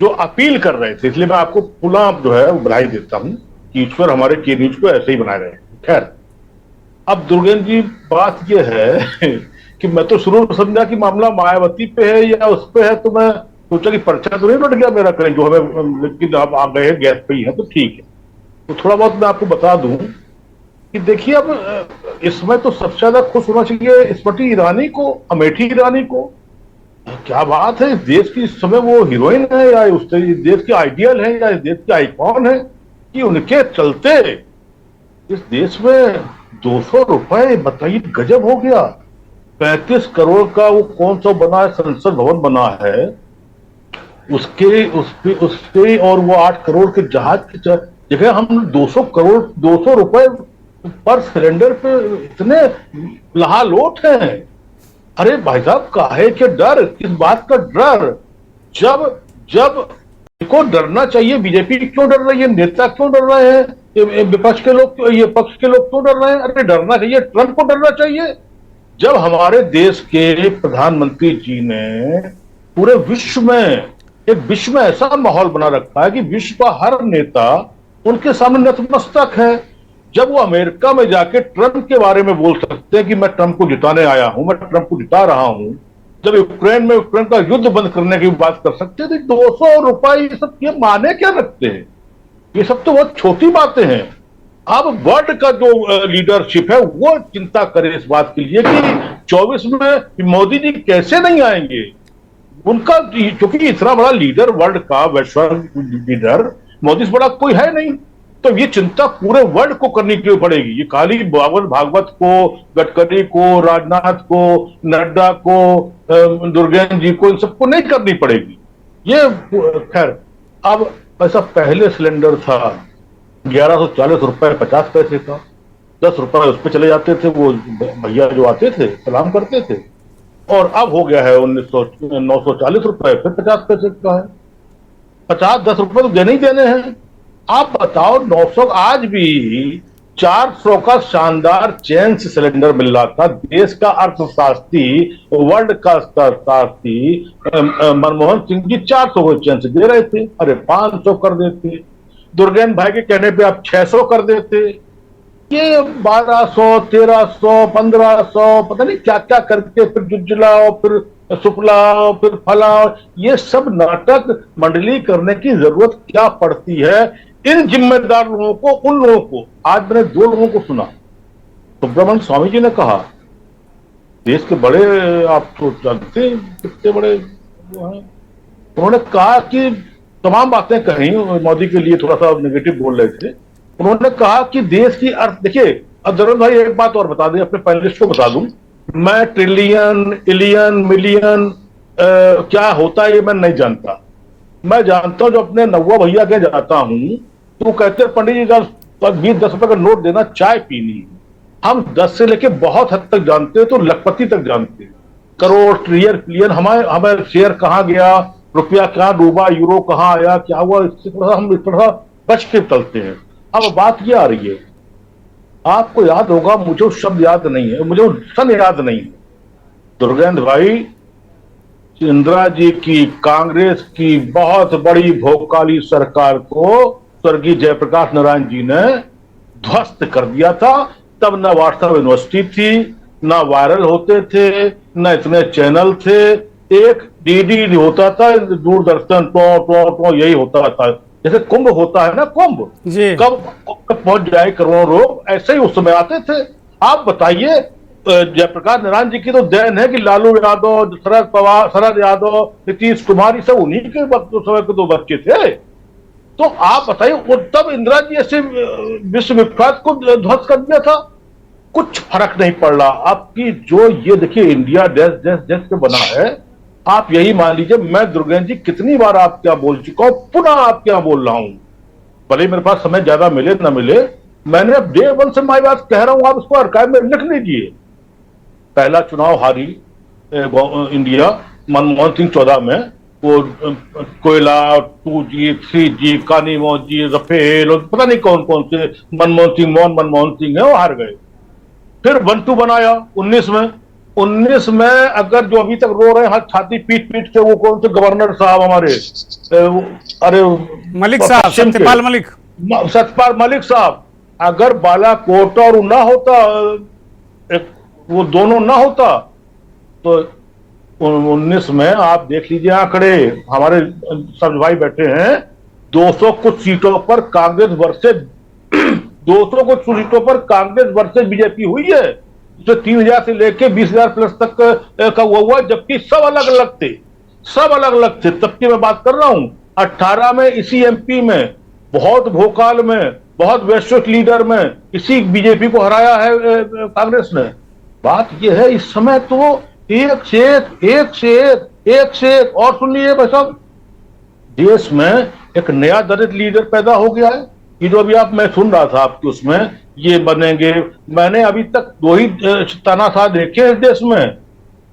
जो अपील कर रहे थे, इसलिए मैं आपको पुनः जो है बधाई देता हूं कि ईश्वर हमारे के न्यूज को ऐसे ही बनाए रहे। खैर, अब दुर्गेन जी बात यह है कि मैं तो शुरू में समझा कि मामला मायावती पे है या उस पे है, तो मैं सोचा कि पर्चा तो नहीं लौट गया मेरा करें जो हमें, लेकिन आप आ गए हैं गैस पे ही है तो ठीक है। तो थोड़ा बहुत मैं आपको बता दूं कि देखिए, अब इसमें तो सबसे ज्यादा खुश होना चाहिए स्मृति ईरानी को, अमेठी ईरानी को। क्या बात है, इस देश की इस समय वो हीरोइन है या उस देश की आइडियल है या इस देश की आइकॉन है कि उनके चलते इस देश में 200 रुपए, बताइए गजब हो गया। 35 करोड़ का वो कौन सा बना है, संसद भवन बना है, उसके और वो 8 करोड़ के जहाज की जगह हम 200 रुपए पर सिलेंडर पे इतने लहालोट हैं। अरे भाई साहब, काहे के डर, किस बात का डर? जब को डरना चाहिए, बीजेपी क्यों डर रही है, नेता क्यों डर रहे हैं, विपक्ष के लोग, ये पक्ष के लोग क्यों डर रहे हैं? अरे डरना चाहिए, ट्रंप को डरना चाहिए। जब हमारे देश के प्रधानमंत्री जी ने पूरे विश्व में ऐसा माहौल बना रखा है कि विश्व का हर नेता उनके सामने नतमस्तक है। जब वो अमेरिका में जाके ट्रंप के बारे में बोल सकते हैं कि मैं ट्रंप को जिताने आया हूं, मैं ट्रंप को जिता रहा हूं, जब यूक्रेन का युद्ध बंद करने की बात कर सकते हैं, तो 200 रुपए ये सब ये माने क्या रखते हैं? ये सब तो बहुत छोटी बातें हैं। अब वर्ल्ड का जो लीडरशिप है वो चिंता करे इस बात के लिए कि 24 में मोदी जी कैसे नहीं आएंगे। उनका, क्योंकि इतना बड़ा लीडर वर्ल्ड का, वैश्विक लीडर मोदी से बड़ा कोई है नहीं, तो ये चिंता पूरे वर्ल्ड को करनी क्यों पड़ेगी? ये खाली भागवत को, गडकरी को, राजनाथ को, नड्डा को, दुर्गेन जी को, इन सबको नहीं करनी पड़ेगी ये। खैर, अब ऐसा पहले सिलेंडर था 1140 रुपए 50 पैसे का, 10 रुपए उस पर चले जाते थे, वो भैया जो आते थे सलाम करते थे, और अब हो गया है 940 रुपए, फिर 50 पैसे का है। 50-10 रुपए तो देने ही देने हैं। आप बताओ, 900, आज भी 400 का शानदार चैन से सिलेंडर मिल रहा था। देश का अर्थशास्त्री, वर्ल्ड का अर्थशास्त्री मनमोहन सिंह जी 400 को चैन से दे रहे थे। अरे 500 कर देते, दुर्गेन भाई के कहने पे आप 600 कर देते। ये 1200, 1300, 1500, पता नहीं क्या क्या करके फिर जुजलाओ, फिर सुपलाओ, फिर फलाओ, ये सब नाटक मंडली करने की जरूरत क्या पड़ती है इन जिम्मेदार लोगों को, उन लोगों को? आज मैंने 2 लोगों को सुना। सुब्रमण्यम स्वामी जी ने कहा, देश के बड़े, आप तो जानते हैं कितने बड़े वो हैं, उन्होंने कहा कि तमाम बातें कही, मोदी के लिए थोड़ा सा नेगेटिव बोल रहे थे, उन्होंने कहा कि देश की अर्थ, देखिए अब जरूर भाई एक बात और बता दें, अपने पैनलिस्ट को बता दूं, मैं ट्रिलियन इलियन मिलियन क्या होता है ये मैं नहीं जानता। मैं जानता हूं, जो अपने नौवा भैया के जाता हूं तो कहते हैं पंडित जी 20-10 रुपए का नोट देना, चाय पीनी। हम 10 से लेके बहुत हद तक जानते हैं, तो लखपति तक जानते हैं, करोड़ ट्रिलियन हमें शेयर कहाँ गया, रुपया कहाँ डूबा, यूरो कहाँ आया, क्या हुआ, इससे थोड़ा हम इस तरह बच के चलते हैं। अब बात ये आ रही है, आपको याद होगा, मुझे वो शब्द याद नहीं है, मुझे वो सन याद नहीं है, दुर्गेंद्र भाई, इंदिरा जी की कांग्रेस की बहुत बड़ी भोकाली सरकार को स्वर्गीय जयप्रकाश नारायण जी ने ध्वस्त कर दिया था। तब न व्हाट्सएप यूनिवर्सिटी थी, न वायरल होते थे, न इतने चैनल थे, एक डीडी होता था, दूरदर्शन तो यही होता था, जैसे कुंभ होता है ना, कुंभ कब पहुंच जाए करोड़ों लोग, ऐसे ही उस समय आते थे। आप बताइए, जयप्रकाश नारायण जी की तो देन है कि लालू यादव, शरद पवार, शरद यादव, नीतीश कुमार, ये सब उन्हीं के वक्त उस समय के तो बच्चे थे। तो आप बताइए, वो तब इंदिरा जी ऐसे विश्व विख्यात को ध्वस्त कर दिया था, कुछ फर्क नहीं पड़ रहा। आपकी जो ये देखिए इंडिया देश पे बना है, आप यही मान लीजिए, मैं दुर्गेंद्र जी कितनी बार आप क्या बोल चुका हूं, पुनः आप क्या बोल रहा हूं, भले मेरे पास समय ज्यादा मिले ना मिले, मैंने अब डे वन से मैं बात कह रहा हूं, आप इसको आर्काइव में लिख लीजिए। पहला चुनाव हारी इंडिया मनमोहन सिंह 14 में, वो कोयला 2G 3G कानी मौजी रफेल और पता नहीं कौन कौन से मनमोहन सिंह है, वो हार गए। फिर 1-2 बनाया 19 में अगर जो अभी तक रो रहे हैं छाती पीट पीट के, वो कौन से गवर्नर साहब हमारे, अरे मलिक साहब, सत्यपाल मलिक साहब, अगर बालाकोट और ना होता, वो दोनों ना होता, तो 19 में आप देख लीजिए आंकड़े, हमारे सब भाई बैठे हैं, 200 कुछ सीटों पर कांग्रेस वर्सेज 200 कुछ सीटों पर कांग्रेस वर्सेज बीजेपी हुई है, जो 3,000 से लेके 20,000 प्लस तक का हुआ, जबकि सब अलग अलग थे। तब की मैं बात कर रहा हूं। 18 में इसी एमपी में, बहुत भोकाल में, बहुत वैश्विक लीडर में, इसी बीजेपी को हराया है कांग्रेस ने। बात यह है, इस समय तो एक से एक और सुनिए भाई साहब, देश में एक नया दलित लीडर पैदा हो गया है। ये जो अभी मैं सुन रहा था आपके उसमें, ये बनेंगे, मैंने अभी तक 2 ही तानाशाह देखे इस देश में,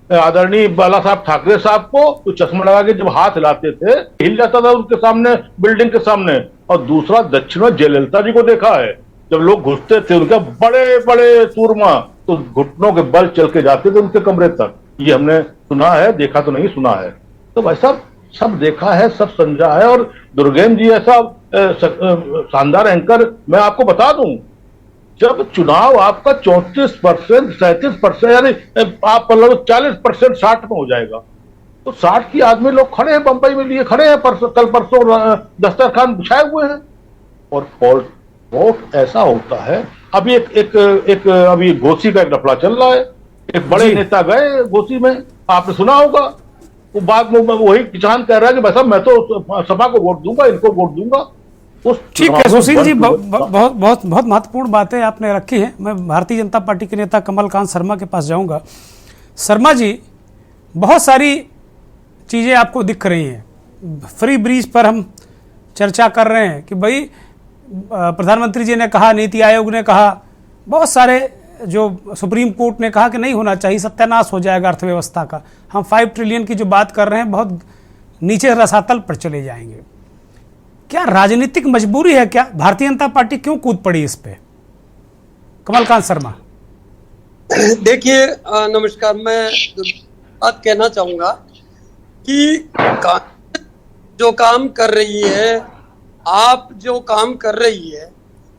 आदरणीय बाला साहब ठाकरे साहब को, तो चश्मा लगा के जब हाथ हिलाते थे हिल जाता था उनके सामने, बिल्डिंग के सामने, और दूसरा दक्षिण में जयललिता जी को देखा है, जब लोग घुसते थे उनके बड़े बड़े सूरमा, तो घुटनों के बल चल के जाते थे उनके कमरे तक। ये हमने सुना है, देखा तो नहीं, सुना है। तो भाई साहब सब देखा है, सब समझा है। और दुर्गेंद्र जी ऐसा शानदार एंकर, मैं आपको बता दूं, जब चुनाव आपका 34%, 37%, यानी आप मतलब 40% 60 में हो जाएगा, तो 60 की आदमी लोग खड़े हैं, बंबई में लिए खड़े हैं, कल परसों दस्तरखान बिछाए हुए हैं। और वोट ऐसा होता है, अभी एक अभी घोसी का एक लफड़ा चल रहा है, एक बड़े नेता गए घोसी में, आपने सुना होगा, वो बाद में वही किसान कह रहा है कि भाई साहब मैं तो सपा को वोट दूंगा, इनको वोट दूंगा। ठीक है सुशील जी, बहुत महत्वपूर्ण बातें आपने रखी हैं। मैं भारतीय जनता पार्टी के नेता कमलकांत शर्मा के पास जाऊंगा। शर्मा जी, बहुत सारी चीज़ें आपको दिख रही हैं, फ्री ब्रीज पर हम चर्चा कर रहे हैं कि भाई प्रधानमंत्री जी ने कहा, नीति आयोग ने कहा, बहुत सारे जो सुप्रीम कोर्ट ने कहा कि नहीं होना चाहिए, सत्यानाश हो जाएगा अर्थव्यवस्था का। हम 5 ट्रिलियन की जो बात कर रहे हैं, बहुत नीचे रसातल पर चले जाएंगे। क्या राजनीतिक मजबूरी है? क्या भारतीय जनता पार्टी क्यों कूद पड़ी इस पे? कमलकांत शर्मा। देखिए नमस्कार, मैं बात कहना चाहूंगा कि जो काम कर रही है, आप जो काम कर रही है,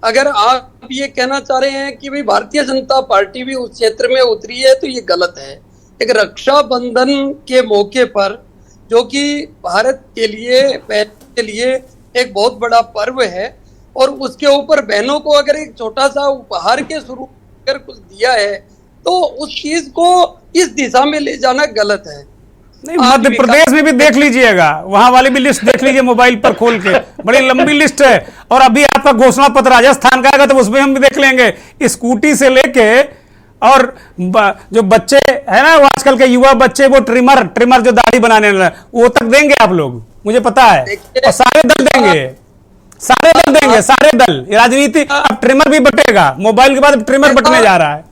अगर आप ये कहना चाह रहे हैं कि भाई भारतीय जनता पार्टी भी उस क्षेत्र में उतरी है, तो ये गलत है। एक रक्षाबंधन के मौके पर, जो कि भारत के लिए, बहन के लिए एक बहुत बड़ा पर्व है, और उसके ऊपर बहनों को अगर एक छोटा सा उपहार के स्वरूप अगर कुछ दिया है, तो उस चीज को इस दिशा में ले जाना गलत है। नहीं, मध्य प्रदेश में भी देख लीजिएगा, वहां वाली भी लिस्ट देख लीजिए मोबाइल पर खोल के, बड़ी लंबी लिस्ट है। और अभी आपका घोषणा पत्र राजस्थान का आएगा तो उसमें हम भी देख लेंगे, स्कूटी से लेके और जो बच्चे है ना, वो आजकल के युवा बच्चे, वो ट्रिमर जो दाढ़ी बनाने वाला, वो तक देंगे आप लोग, मुझे पता है। और सारे दल देंगे, सारे दल। राजनीति अब ट्रिमर भी बटेगा, मोबाइल के बाद अब ट्रिमर बटने जा रहा है।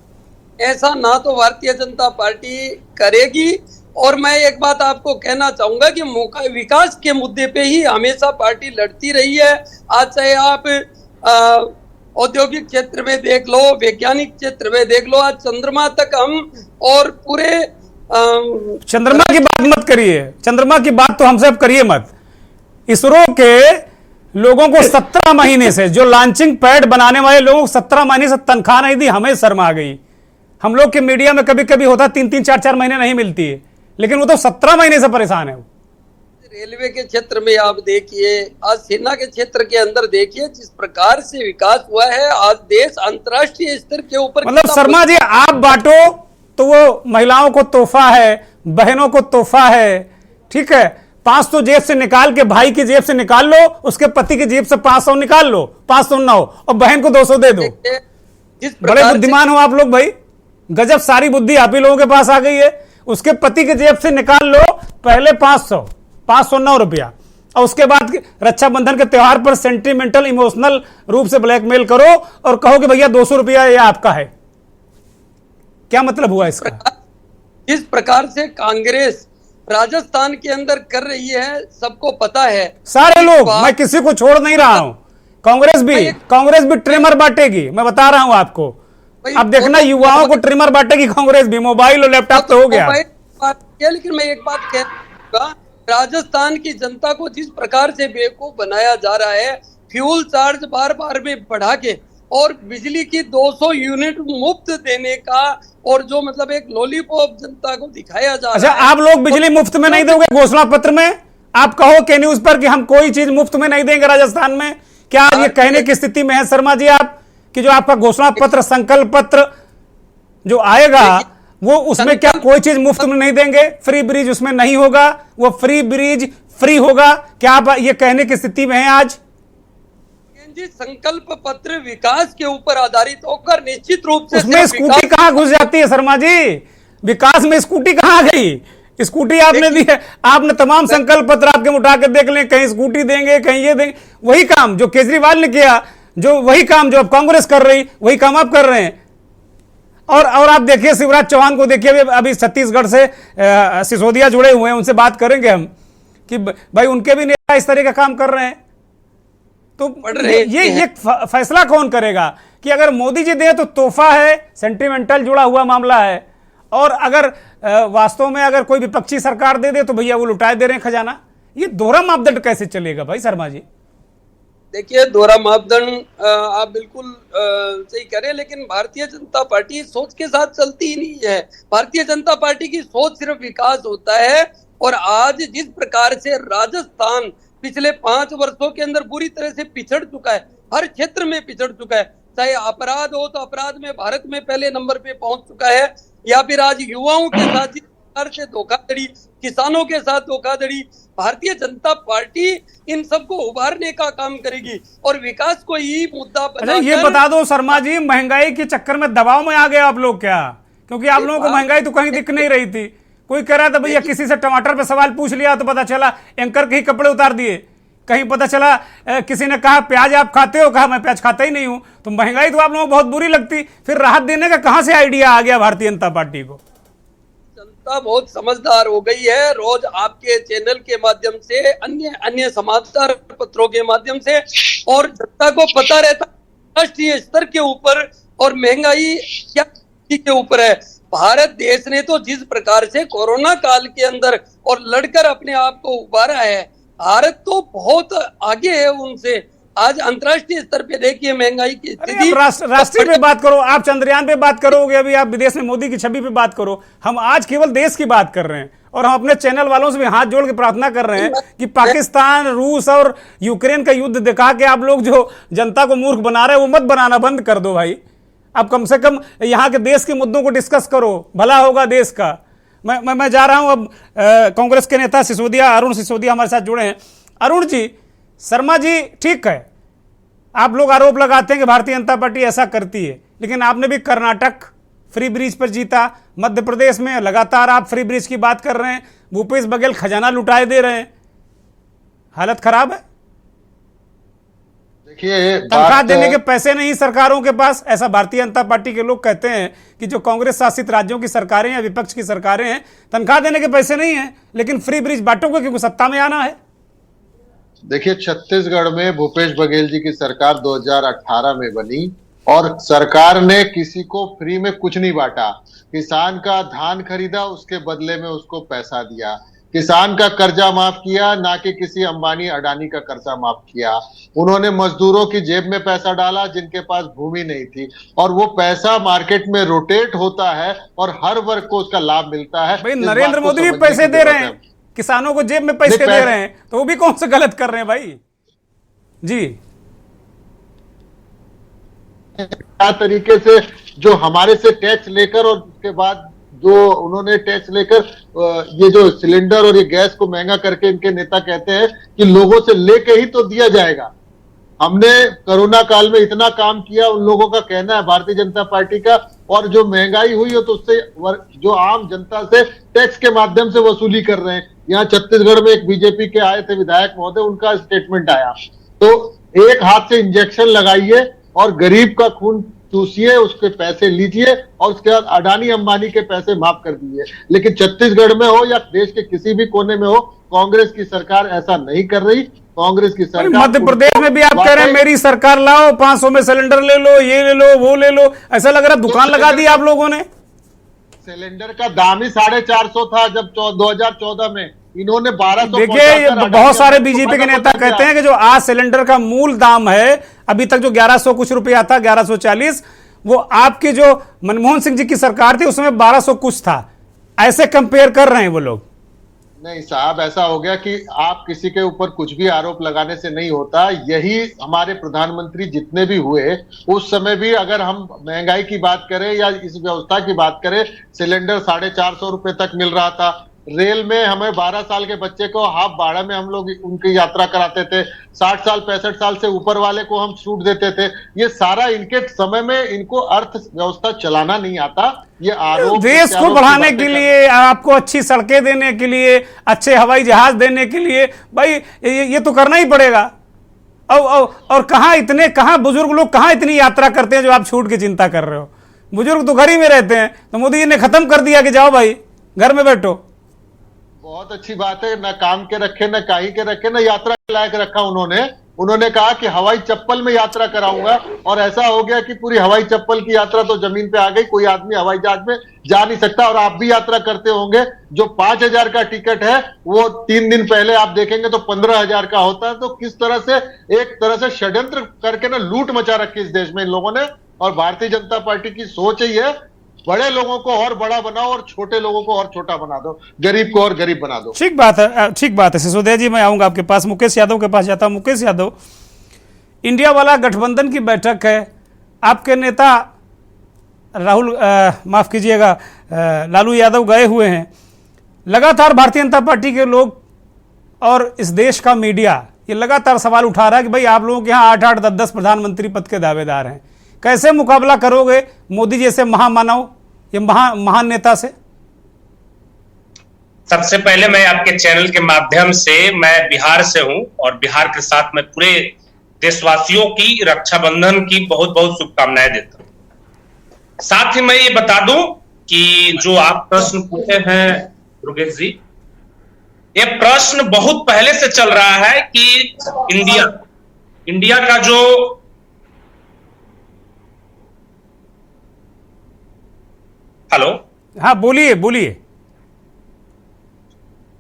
ऐसा ना तो भारतीय जनता पार्टी करेगी। और मैं एक बात आपको कहना चाहूंगा कि विकास के मुद्दे पे ही हमेशा पार्टी लड़ती रही है। आज चाहे आप औद्योगिक क्षेत्र में देख लो, वैज्ञानिक क्षेत्र में देख लो, आज चंद्रमा तक हम और पूरे चंद्रमा की बात मत करिए, चंद्रमा की बात तो हमसे अब करिए मत। इसरो के लोगों को 17 महीने से, जो लॉन्चिंग पैड बनाने वाले लोगों को 17 महीने से तनख्वाह नहीं दी, हमें शर्म आ गई। हम लोग के मीडिया में कभी कभी होता 3-3, 4-4 महीने नहीं मिलती है, लेकिन वो तो 17 महीने से परेशान है। रेलवे के क्षेत्र में आप देखिए, आज सेना के क्षेत्र के अंदर देखिए, जिस प्रकार से विकास हुआ है, आज देश अंतर्राष्ट्रीय स्तर के ऊपर। मतलब शर्मा जी, आप बांटो तो वो महिलाओं को तोहफा है, बहनों को तोहफा है, ठीक है। 500 जेब से निकाल के, भाई की जेब से निकाल लो, उसके पति की जेब से 500 निकाल लो, 500 ना हो, और बहन को 200 दे दो। बड़े बुद्धिमान हो आप लोग भाई, गजब सारी बुद्धि आप ही लोगों के पास आ गई है। उसके पति की जेब से निकाल लो पहले 509 रुपया, और उसके बाद रक्षाबंधन के त्योहार पर सेंटिमेंटल इमोशनल रूप से ब्लैकमेल करो और कहो कि भैया 200 रुपया ये आपका है। क्या मतलब हुआ इसका? इस प्रकार से कांग्रेस राजस्थान के अंदर कर रही है, सबको पता है। सारे लोग, मैं किसी को छोड़ नहीं रहा हूं। कांग्रेस भी ट्रिमर बांटेगी, मैं बता रहा हूं आपको। अब देखना, युवाओं को ट्रिमर बांटेगी कांग्रेस भी, मोबाइल और लैपटॉप तो हो गया। लेकिन मैं एक बात कहूंगा, राजस्थान की जनता को जिस प्रकार से बेवकूफ बनाया जा रहा है, फ्यूल चार्ज बार बार में बढ़ा के और बिजली की 200 यूनिट मुफ्त देने का, और जो मतलब एक लॉलीपॉप जनता को दिखाया जा रहा है। आप लोग बिजली मुफ्त में नहीं दोगे घोषणा पत्र में? आप कहो के न्यूज पर कि हम कोई चीज मुफ्त में नहीं देंगे राजस्थान में। क्या आज ये कहने की स्थिति में है शर्मा जी आप कि जो आपका घोषणा पत्र, संकल्प पत्र जो आएगा, वो उसमें क्या कोई चीज मुफ्त में नहीं देंगे? फ्री ब्रिज उसमें नहीं होगा, वो फ्री ब्रिज फ्री होगा। क्या आप ये कहने की स्थिति में हैं आज? जी, संकल्प पत्र विकास के ऊपर आधारित होकर निश्चित रूप से उसमें स्कूटी कहां घुस जाती है शर्मा जी? विकास में स्कूटी कहां गई? स्कूटी आपने दी है, आपने तमाम संकल्प पत्र आपके उठा के देख लें, कहीं स्कूटी देंगे, कहीं ये देंगे। वही काम जो केजरीवाल ने किया, जो वही काम जो अब कांग्रेस कर रही, वही काम आप कर रहे हैं। और आप देखिए शिवराज चौहान को देखिए, अभी छत्तीसगढ़ से सिसोदिया जुड़े हुए हैं, उनसे बात करेंगे हम कि भाई उनके भी नेता इस तरह का काम कर रहे हैं। तो ये फैसला कौन करेगा कि अगर मोदी जी दे तो तोहफा है, सेंटिमेंटल जुड़ा हुआ मामला है, और अगर वास्तव में अगर कोई विपक्षी सरकार दे दे तो भैया वो लुटाए दे रहे हैं खजाना। ये दोहरा मापदंड कैसे चलेगा भाई शर्मा जी? देखिए, दोहरा मापदंड आप बिल्कुल सही करें, लेकिन भारतीय जनता पार्टी सोच के साथ चलती ही नहीं है। भारतीय जनता पार्टी की सोच सिर्फ विकास होता है। और आज जिस प्रकार से राजस्थान पिछले 5 वर्षों के अंदर बुरी तरह से पिछड़ चुका है, हर क्षेत्र में पिछड़ चुका है, चाहे अपराध हो तो अपराध में भारत में पहले नंबर पे पहुंच चुका है, या फिर आज युवाओं के साथ जिस प्रकार से धोखाधड़ी, किसानों के साथ धोखाधड़ी, भारतीय जनता पार्टी इन सबको उभारने का काम करेगी और विकास को ही मुद्दा बनाकर। ये बता दो शर्मा जी, महंगाई के चक्कर में दबाव में आ गए आप लोग क्या? क्योंकि आप लोगों को महंगाई तो कहीं दिख नहीं रही थी। कोई कह रहा था भैया, किसी से टमाटर पे सवाल पूछ लिया तो पता चला एंकर के ही कपड़े उतार दिए। कहीं पता चला किसी ने कहा प्याज आप खाते हो, कहा मैं प्याज खाता ही नहीं हूं। तो महंगाई तो आप लोगों को बहुत बुरी लगती, फिर राहत देने का कहां से आइडिया आ गया भारतीय जनता पार्टी को? जनता बहुत समझदार हो गई है। रोज आपके चैनल के माध्यम से, अन्य समाचार पत्रों के माध्यम से, और जनता को पता रहता राष्ट्रीय स्तर के ऊपर और महंगाई क्या के ऊपर है। भारत देश ने तो जिस प्रकार से कोरोना काल के अंदर और लड़कर अपने आप को उबारा है, भारत तो बहुत आगे है उनसे। आज अंतर्राष्ट्रीय स्तर पे देखिए महंगाई की स्थिति। राष्ट्रीय पे बात करो, आप चंद्रयान पे बात करोगे, अभी आप विदेश में मोदी की छवि पे बात करो। हम आज केवल देश की बात कर रहे हैं, और हम अपने चैनल वालों से भी हाथ जोड़ के प्रार्थना कर रहे हैं कि पाकिस्तान, रूस और यूक्रेन का युद्ध दिखा के आप लोग जो जनता को मूर्ख बना रहे हैं, वो मत बनाना बंद कर दो भाई। अब कम से कम यहाँ के देश के मुद्दों को डिस्कस करो, भला होगा देश का। मैं जा रहा हूं अब कांग्रेस के नेता सिसोदिया, अरुण सिसोदिया हमारे साथ जुड़े हैं। अरुण जी, शर्मा जी ठीक है, आप लोग आरोप लगाते हैं कि भारतीय जनता पार्टी ऐसा करती है, लेकिन आपने भी कर्नाटक फ्री ब्रिज पर जीता, मध्य प्रदेश में लगातार आप फ्री ब्रिज की बात कर रहे हैं, भूपेश बघेल खजाना लुटाए दे रहे हैं, हालत खराब है। देखिए, तनख्वाह देने के पैसे नहीं सरकारों के पास, ऐसा भारतीय जनता पार्टी के लोग कहते हैं कि जो कांग्रेस शासित राज्यों की सरकारें या विपक्ष की सरकारें हैं, तनख्वाह देने के पैसे नहीं है, लेकिन फ्री ब्रिज बांटोगे क्योंकि सत्ता में आना है। देखिए, छत्तीसगढ़ में भूपेश बघेल जी की सरकार 2018 में बनी और सरकार ने किसी को फ्री में कुछ नहीं बांटा। किसान का धान खरीदा, उसके बदले में उसको पैसा दिया। किसान का कर्जा माफ किया, ना कि किसी अंबानी अडानी का कर्जा माफ किया। उन्होंने मजदूरों की जेब में पैसा डाला जिनके पास भूमि नहीं थी, और वो पैसा मार्केट में रोटेट होता है और हर वर्ग को उसका लाभ मिलता है। भाई नरेंद्र मोदी भी पैसे दे रहे हैं, किसानों को जेब में पैसे दे रहे हैं, तो वो भी कौन सा गलत कर रहे हैं भाई जी। क्या तरीके से जो हमारे से टैक्स लेकर और उसके बाद जो उन्होंने टैक्स लेकर ये जो सिलेंडर और ये गैस को महंगा करके इनके नेता कहते हैं कि लोगों से लेके ही तो दिया जाएगा। हमने कोरोना काल में इतना काम किया, उन लोगों का कहना है भारतीय जनता पार्टी का, और जो महंगाई हुई हो तो उससे जो आम जनता से टैक्स के माध्यम से वसूली कर रहे हैं। यहाँ छत्तीसगढ़ में एक बीजेपी के आए थे विधायक महोदय, उनका स्टेटमेंट आया। तो एक हाथ से इंजेक्शन लगाइए और गरीब का खून चूसिए, उसके पैसे लीजिए और उसके बाद अडानी अंबानी के पैसे माफ कर दीजिए। लेकिन छत्तीसगढ़ में हो या देश के किसी भी कोने में हो, कांग्रेस की सरकार ऐसा नहीं कर रही। कांग्रेस की सरकार, मध्य प्रदेश में भी आप कह रहे हैं मेरी सरकार लाओ, 500 में सिलेंडर ले लो, ये ले लो, वो ले लो, ऐसा लग रहा है दुकान लगा दी आप लोगों ने। सिलेंडर का दाम ही 450 था जब 2014 में, इन्होंने 1200। देखिए, बहुत सारे बीजेपी के नेता कहते हैं कि जो आज सिलेंडर का मूल दाम है, अभी तक जो 1100 कुछ रुपया था, 1140, वो आपकी जो मनमोहन सिंह जी की सरकार थी उसमें 1200 कुछ था, ऐसे कंपेयर कर रहे हैं वो लोग। नहीं साहब, ऐसा हो गया कि आप किसी के ऊपर कुछ भी आरोप लगाने से नहीं होता। यही हमारे प्रधानमंत्री जितने भी हुए उस समय भी, अगर हम महंगाई की बात करें या इस व्यवस्था की बात करें, सिलेंडर 450 रुपए तक मिल रहा था। रेल में हमें 12 साल के बच्चे को हाफ भाड़ा में हम लोग उनकी यात्रा कराते थे। 60 साल 65 साल से ऊपर वाले को हम छूट देते थे। ये सारा इनके समय में, इनको अर्थव्यवस्था चलाना नहीं आता। ये आरोप देश को बढ़ाने के लिए, आपको अच्छी सड़कें देने के लिए, अच्छे हवाई जहाज देने के लिए, भाई ये तो करना ही पड़ेगा। और कहाँ बुजुर्ग लोग कहाँ इतनी यात्रा करते हैं जो आप छूट की चिंता कर रहे हो। बुजुर्ग तो घर ही में रहते हैं, तो मोदी जी ने खत्म कर दिया कि जाओ भाई घर में बैठो। बहुत अच्छी बात है, न काम के रखे, न काही के रखे, न यात्रा के लायक रखा उन्होंने कहा कि हवाई चप्पल में यात्रा कराऊंगा, और ऐसा हो गया कि पूरी हवाई चप्पल की यात्रा तो जमीन पे आ गई। कोई आदमी हवाई जहाज में जा नहीं सकता। और आप भी यात्रा करते होंगे, जो 5000 का टिकट है वो 3 दिन पहले आप देखेंगे तो 15000 का होता है। तो किस तरह से, एक तरह से षड्यंत्र करके ना लूट मचा रखी इस देश में इन लोगों ने। और भारतीय जनता पार्टी की सोच ही है, बड़े लोगों को और बड़ा बनाओ और छोटे लोगों को और छोटा बना दो, गरीब को और गरीब बना दो। ठीक बात है सिसोदिया जी, मैं आऊंगा आपके पास। मुकेश यादव के पास जाता हूं। मुकेश यादव, इंडिया वाला गठबंधन की बैठक है, आपके नेता माफ कीजिएगा लालू यादव गए हुए हैं। लगातार भारतीय जनता पार्टी के लोग और इस देश का मीडिया ये लगातार सवाल उठा रहा है कि भाई आप लोगों के यहाँ 8-8, 10-10 प्रधानमंत्री पद के दावेदार हैं, कैसे मुकाबला करोगे मोदी जैसे महामानव, ये महान नेता से? सबसे पहले मैं आपके चैनल के माध्यम से, मैं बिहार से हूं और बिहार के साथ मैं पूरे देशवासियों की रक्षाबंधन की बहुत बहुत शुभकामनाएं देता हूं। साथ ही मैं ये बता दूं कि जो आप प्रश्न पूछे हैं योगेश जी, ये प्रश्न बहुत पहले से चल रहा है कि इंडिया का जो हेलो, हाँ बोलिए।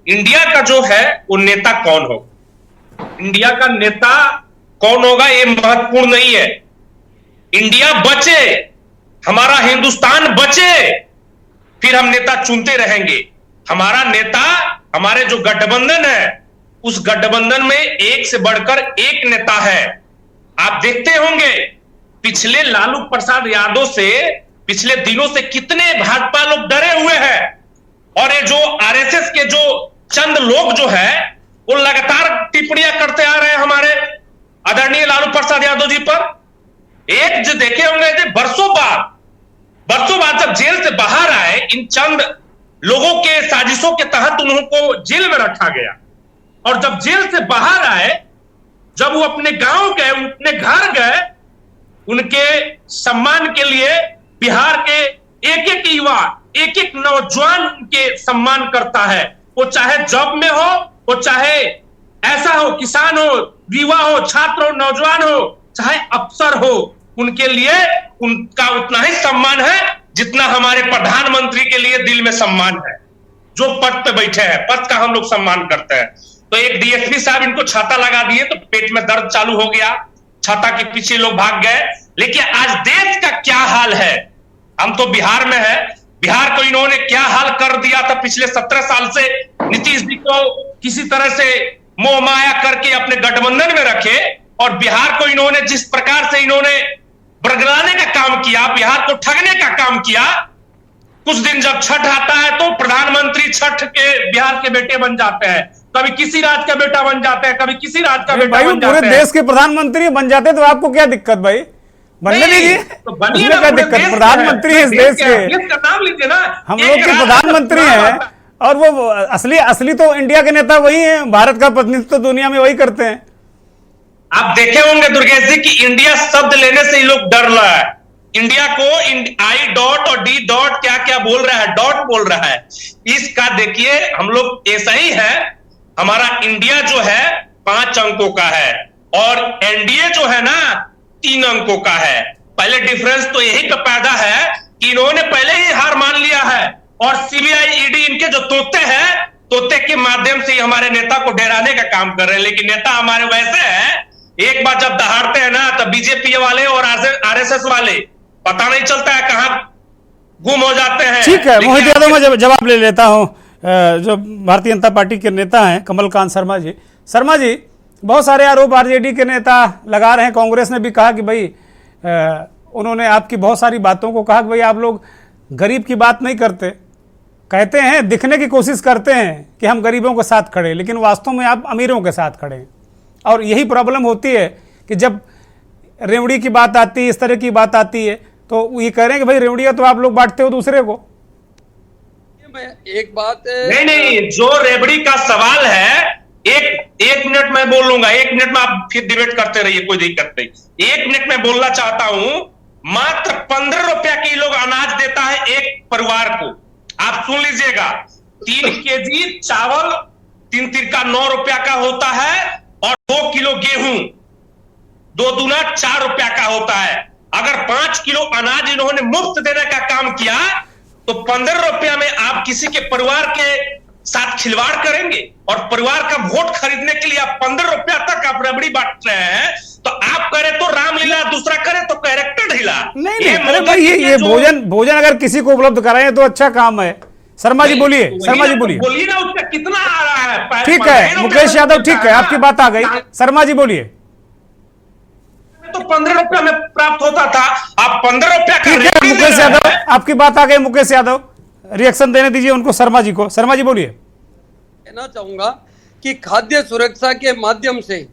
इंडिया का जो है वो नेता कौन होगा, इंडिया का नेता कौन होगा ये महत्वपूर्ण नहीं है। इंडिया बचे, हमारा हिंदुस्तान बचे, फिर हम नेता चुनते रहेंगे। हमारा नेता, हमारे जो गठबंधन है, उस गठबंधन में एक से बढ़कर एक नेता है। आप देखते होंगे पिछले लालू प्रसाद यादव से, पिछले दिनों से कितने भाजपा लोग डरे हुए हैं, और ये जो आरएसएस के जो चंद लोग जो है वो लगातार टिप्पणियां करते आ रहे हैं हमारे आदरणीय लालू प्रसाद यादव जी पर। एक जो देखे होंगे कि बरसों बाद जब जेल से बाहर आए, इन चंद लोगों के साजिशों के तहत उनको जेल में रखा गया, और जब जेल से बाहर आए, जब वो अपने गांव गए, अपने घर गए, उनके सम्मान के लिए बिहार के एक एक युवा, एक एक नौजवान उनके सम्मान करता है। वो चाहे जॉब में हो, वो चाहे ऐसा हो, किसान हो, युवा हो, छात्र हो, नौजवान हो, चाहे अफसर हो, उनके लिए उनका उतना ही सम्मान है जितना हमारे प्रधानमंत्री के लिए दिल में सम्मान है। जो पद पे बैठे हैं, पद का हम लोग सम्मान करते हैं। तो एक डीएसपी साहब इनको छाता लगा दिए तो पेट में दर्द चालू हो गया, छाता के पीछे लोग भाग गए। लेकिन आज देश का क्या हाल है, हम तो बिहार में है, बिहार को इन्होंने क्या हाल कर दिया था पिछले 17 साल से। नीतीश जी को किसी तरह से मोह माया करके अपने गठबंधन में रखे, और बिहार को इन्होंने जिस प्रकार से इन्होंने बरगलाने का काम किया, बिहार को ठगने का काम किया। कुछ दिन जब छठ आता है तो प्रधानमंत्री छठ के बिहार के बेटे बन जाते हैं, कभी किसी राज्य का बेटा बन जाते हैं, कभी किसी राज्य का बेटा बन जाते हैं। पूरे देश के प्रधानमंत्री बन जाते तो आपको क्या दिक्कत भाई? बनने दीजिए, तो बनिए ना, क्या दिक्कत? प्रधानमंत्री है इस देश के, का नाम लीजिए ना, हम लोग के प्रधानमंत्री हैं, और वो असली तो इंडिया के नेता वही हैं, भारत का प्रतिनिधित्व तो दुनिया में वही करते हैं। आप देखे होंगे दुर्गेश जी कि इंडिया शब्द लेने से ही लोग डर रहा है। इंडिया को आई डॉट और डी डॉट क्या क्या बोल रहा है, डॉट बोल रहा है। इसका देखिए हम लोग ऐसा ही है, हमारा इंडिया जो है 5 अंकों का है, और एनडीए जो है ना 3 अंकों का है। पहले डिफरेंस तो यही का पैदा है कि इन्होंने पहले ही हार मान लिया है, और सीबीआई ईडी इनके जो तोते हैं, तोते के माध्यम से ही हमारे नेता को डराने का काम कर रहे हैं। लेकिन नेता हमारे वैसे हैं, एक बार जब दहाड़ते हैं ना, तब बीजेपी वाले और आरएसएस वाले पता नहीं चलता है कहां गुम हो जाते हैं। ठीक है मोहित यादव, मैं जवाब ले लेता हूं। जो भारतीय जनता पार्टी के नेता हैं कमलकांत शर्मा जी, बहुत सारे आरोप आरजेडी के नेता लगा रहे हैं। कांग्रेस ने भी कहा कि भाई उन्होंने आपकी बहुत सारी बातों को कहा कि भाई आप लोग गरीब की बात नहीं करते, कहते हैं दिखने की कोशिश करते हैं कि हम गरीबों के साथ खड़े, लेकिन वास्तव में आप अमीरों के साथ खड़े हैं। और यही प्रॉब्लम होती है कि जब रेवड़ी की बात आती है, इस तरह की बात आती है, तो ये कह रहे हैं कि भाई रेवड़िया तो आप लोग बांटते हो दूसरे को। मैं एक बात नहीं, जो रेवड़ी का सवाल है, एक मिनट मैं बोल लूंगा, 1 मिनट में आप फिर डिबेट करते रहिए, कोई दिक्कत नहीं। 1 मिनट में बोलना चाहता हूं, मात्र 15 रुपया किलो अनाज देता है एक परिवार को। आप सुन लीजिएगा, 3 केजी चावल 3 तिरका 9 रुपया का होता है, और 2 किलो गेहूं 2 दूना 4 रुपया का होता है। अगर 5 किलो अनाज इन्होंने मुफ्त देने का काम किया, तो 15 रुपया में आप किसी के परिवार के साथ खिलवाड़ करेंगे, और परिवार का वोट खरीदने के लिए आप 15 रुपया तक आप रबड़ी बांट रहे हैं। तो आप करे तो रामलीला, दूसरा करे तो कैरेक्टर ढीला। नहीं, अरे भाई ये भोजन अगर किसी को उपलब्ध कराएं तो अच्छा काम है। शर्मा जी बोलिए, शर्मा जी बोलिए। बोलिए ना, उसका कितना आ रहा है? ठीक है मुकेश यादव, ठीक है आपकी बात आ गई। शर्मा जी बोलिए। तो 15 रुपया में प्राप्त होता था, आप 15 रुपया का मुकेश यादव, आपकी बात आ गई। मुकेश यादव रिएक्शन देने दीजिए उनको, शर्मा जी को। शर्मा जी बोलिए। कहना चाहूंगा कि खाद्य सुरक्षा के माध्यम से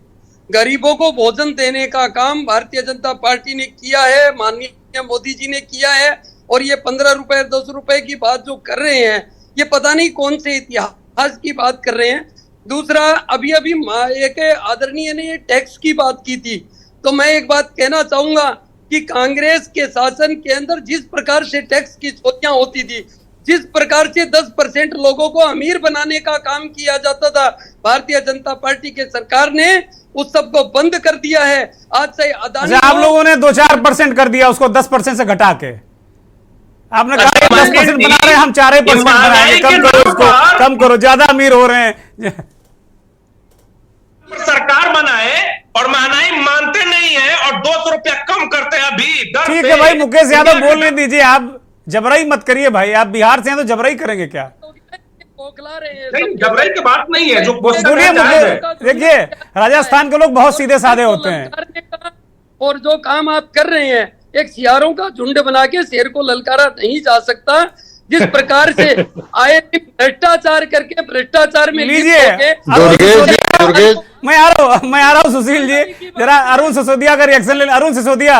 गरीबों को भोजन देने का काम भारतीय जनता पार्टी ने किया है, माननीय मोदी जी ने किया है। और ये 15 रुपए 10 रुपए की बात जो कर रहे हैं, ये पता नहीं कौन से इतिहास की बात कर रहे हैं। दूसरा, अभी एक आदरणीय ने ये टैक्स की बात की थी, तो मैं एक बात कहना चाहूंगा कि कांग्रेस के शासन के अंदर जिस प्रकार से टैक्स की चोरियां होती थी, जिस प्रकार से 10% लोगों को अमीर बनाने का काम किया जाता था, भारतीय जनता पार्टी के सरकार ने उस सब को बंद कर दिया है। आज से अदानी, आप लोगों ने 2-4% कर दिया उसको, 10% से घटा के। आपने कहा 10% बना रहे हैं, हम 4% बनाएंगे। कम करो उसको, कम करो, ज्यादा अमीर हो रहे हैं। सरकार बनाए और महंगाई मानते नहीं है, और 200 रुपया कम करते हैं अभी। ठीक है भाई, मुकेश यादव बोलने दीजिए, आप जबराई मत करिए भाई। आप बिहार से हैं तो जबराई करेंगे क्या? नहीं, जबराई की बात नहीं है। जो बोलिए देखिए, राजस्थान के लोग बहुत सीधे साधे होते हैं। और जो काम आप कर रहे हैं, एक सियारों का झुंड बना के शेर को ललकारा नहीं जा सकता। जिस प्रकार से आए भ्रष्टाचार करके भ्रष्टाचार में लीजिए मैं आ रहा हूं सुशील जी, जरा अरुण सिसोदिया का रिएक्शन ले। अरुण सिसोदिया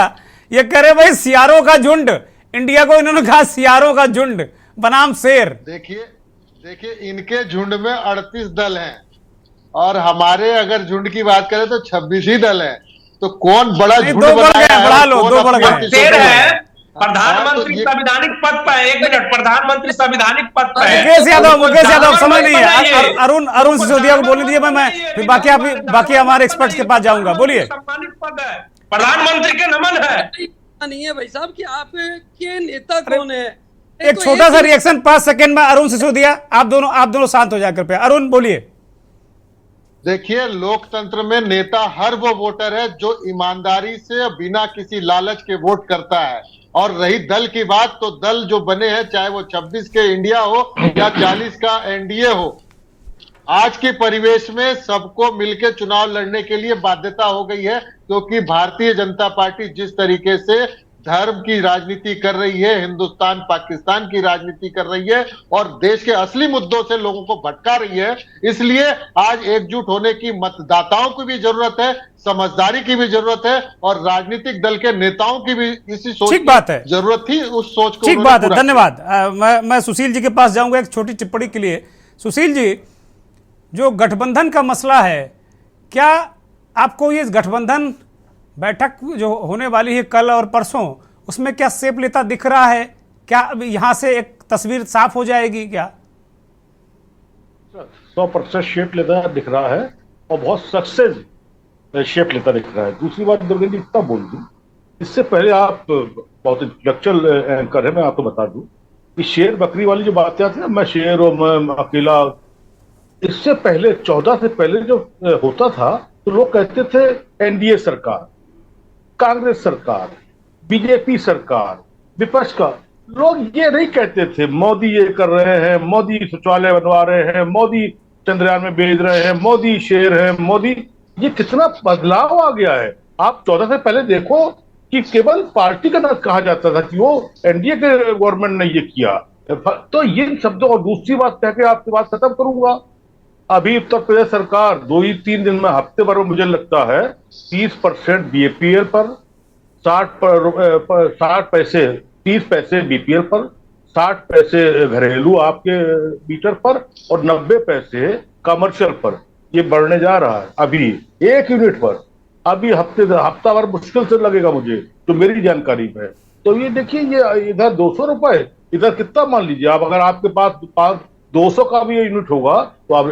ये कह रहे भाई सियारों का झुंड, इंडिया को इन्होंने कहा सियारों का झुंड बनाम शेर। देखिए इनके झुंड में 38 दल हैं और हमारे अगर झुंड की बात करें तो 26 ही दल हैं। तो कौन बड़ा झुंड बनाया है? बढ़ा लो, दो बढ़ गए। शेर है प्रधानमंत्री संविधानिक पद पर। एक मिनट, प्रधानमंत्री संविधानिक पद पर है। मुकेश यादव समझ नहीं है। अरुण सिसोदिया को बोलने दीजिए, मैं बाकी हमारे एक्सपर्ट के पास जाऊंगा। बोलिए। सम्मानित पद है, प्रधानमंत्री के नमन है। नहीं है भाई साहब कि आपके नेता कौन है? एक छोटा सा रिएक्शन 5 सेकंड में। अरुण सिसोदिया आप दोनों शांत हो जाकर कृपया। अरुण बोलिए। देखिए लोकतंत्र में नेता हर वो वोटर है जो ईमानदारी से बिना किसी लालच के वोट करता है। और रही दल की बात, तो दल जो बने हैं चाहे वो 26 के इंडिया हो या 40 का एनडीए हो, आज के परिवेश में सबको मिलकर चुनाव लड़ने के लिए बाध्यता हो गई है। क्योंकि भारतीय जनता पार्टी जिस तरीके से धर्म की राजनीति कर रही है, हिंदुस्तान पाकिस्तान की राजनीति कर रही है और देश के असली मुद्दों से लोगों को भटका रही है, इसलिए आज एकजुट होने की मतदाताओं की भी जरूरत है, समझदारी की भी जरूरत है और राजनीतिक दल के नेताओं की भी इसी सोच की जरूरत थी। उस सोच को ठीक बात है, धन्यवाद। मैं सुशील जी के पास जाऊंगा एक छोटी टिप्पणी के लिए। सुशील जी, जो गठबंधन का मसला है, क्या आपको ये गठबंधन बैठक जो होने वाली है कल और परसों, उसमें क्या शेप लेता दिख रहा है? क्या यहां से एक तस्वीर साफ हो जाएगी क्या? 100% शेप लेता दिख रहा है और बहुत सक्सेस शेप लेता दिख रहा है। दूसरी बात दुर्गेश जी इतना बोल दूं, इससे पहले आप बहुत इंटेलेक्चुअल एंकर है, मैं आपको बता दूं कि शेर बकरी वाली जो बातें आती है ना, मैं शेर और मैं अकेला, इससे पहले 14 से पहले जो होता था तो लोग कहते थे एनडीए सरकार, कांग्रेस सरकार, बीजेपी सरकार, विपक्ष का। लोग ये नहीं कहते थे मोदी ये कर रहे हैं, मोदी शौचालय बनवा रहे हैं, मोदी चंद्रयान में भेज रहे हैं, मोदी शेर है, मोदी। ये कितना बदलाव आ गया है। आप 14 से पहले देखो कि केवल पार्टी का नाम कहा जाता था कि वो एनडीए के गवर्नमेंट ने ये किया। तो ये शब्दों, और दूसरी बात कह के आपकी बात खत्म करूंगा, अभी उत्तर प्रदेश सरकार 2-3 दिन में, हफ्ते भर में मुझे लगता है 30% बीएपीएल पर, 60 पैसे 30 पैसे बीपीएल पर, 60 पैसे घरेलू आपके मीटर पर और 90 पैसे कमर्शियल पर ये बढ़ने जा रहा है। अभी 1 यूनिट पर अभी हफ्ता भर मुश्किल से लगेगा मुझे, तो मेरी जानकारी में। तो ये देखिए, ये इधर 200 रुपए, इधर कितना मान लीजिए आप, अगर आपके पास 200 का भी यूनिट होगा तो आप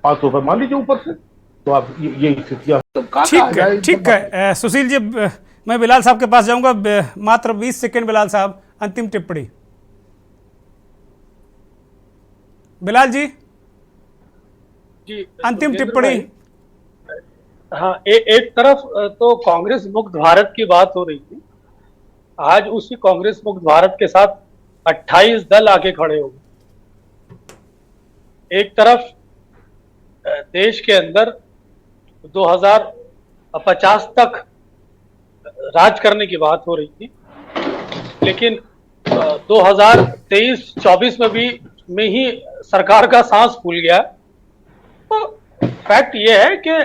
500 रुपए मान लीजिए ऊपर से, तो आप ये स्थितियां। तो ठीक है सुशील जी, मैं बिलाल साहब के पास जाऊंगा। मात्र 20 सेकंड बिलाल साहब, अंतिम टिप्पणी। बिलाल जी अंतिम टिप्पणी। हाँ, एक तरफ तो कांग्रेस मुक्त भारत की बात हो रही थी, आज उसी कांग्रेस मुक्त भारत के साथ 28 दल आके खड़े हो गए। एक तरफ देश के अंदर 2050 तक राज करने की बात हो रही थी, लेकिन 2023-24 में ही सरकार का सांस फूल गया। तो फैक्ट ये है कि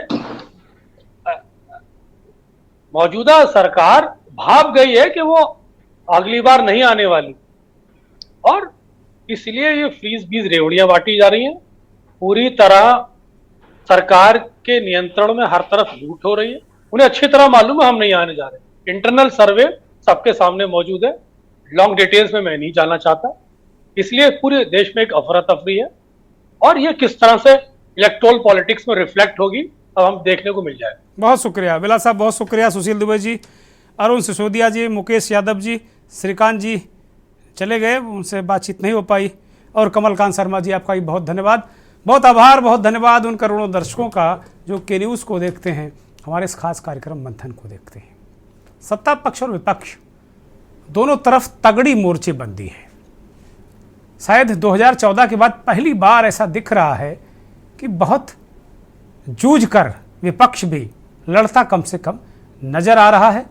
मौजूदा सरकार भाप गई है कि वो अगली बार नहीं आने वाली, और इसलिए ये फ्रीज बीज रेवड़ियां बांटी जा रही हैं। पूरी तरह सरकार के नियंत्रण में हर तरफ लूट हो रही है। उन्हें अच्छी तरह मालूम है हम नहीं आने जा रहे। इंटरनल सर्वे सबके सामने मौजूद है, लॉन्ग डिटेल्स में मैं नहीं जाना चाहता। इसलिए पूरे देश में एक अफरा तफरी है, और ये किस तरह से इलेक्टोरल पॉलिटिक्स में रिफ्लेक्ट होगी अब हम देखने को मिल जाएगा। बहुत शुक्रिया बिलाल साहब, बहुत शुक्रिया। सुशील दुबे जी, अरुण सिसोदिया जी, मुकेश यादव जी, श्रीकांत जी चले गए, उनसे बातचीत नहीं हो पाई, और कमलकांत शर्मा जी आपका भी बहुत धन्यवाद, बहुत आभार, बहुत धन्यवाद उन करोड़ों दर्शकों का जो के न्यूज़ को देखते हैं, हमारे इस खास कार्यक्रम मंथन को देखते हैं। सत्ता पक्ष और विपक्ष दोनों तरफ तगड़ी मोर्चेबंदी है। शायद 2014 के बाद पहली बार ऐसा दिख रहा है कि बहुत जूझ कर विपक्ष भी लड़ता कम से कम नजर आ रहा है,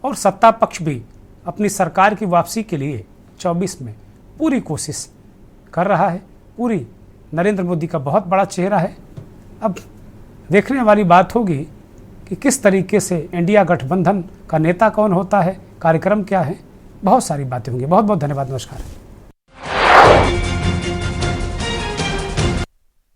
और सत्ता पक्ष भी अपनी सरकार की वापसी के लिए 24 में पूरी कोशिश कर रहा है। पूरी नरेंद्र मोदी का बहुत बड़ा चेहरा है। अब देखने वाली बात होगी कि किस तरीके से इंडिया गठबंधन का नेता कौन होता है, कार्यक्रम क्या है, बहुत सारी बातें होंगी। बहुत बहुत धन्यवाद, नमस्कार।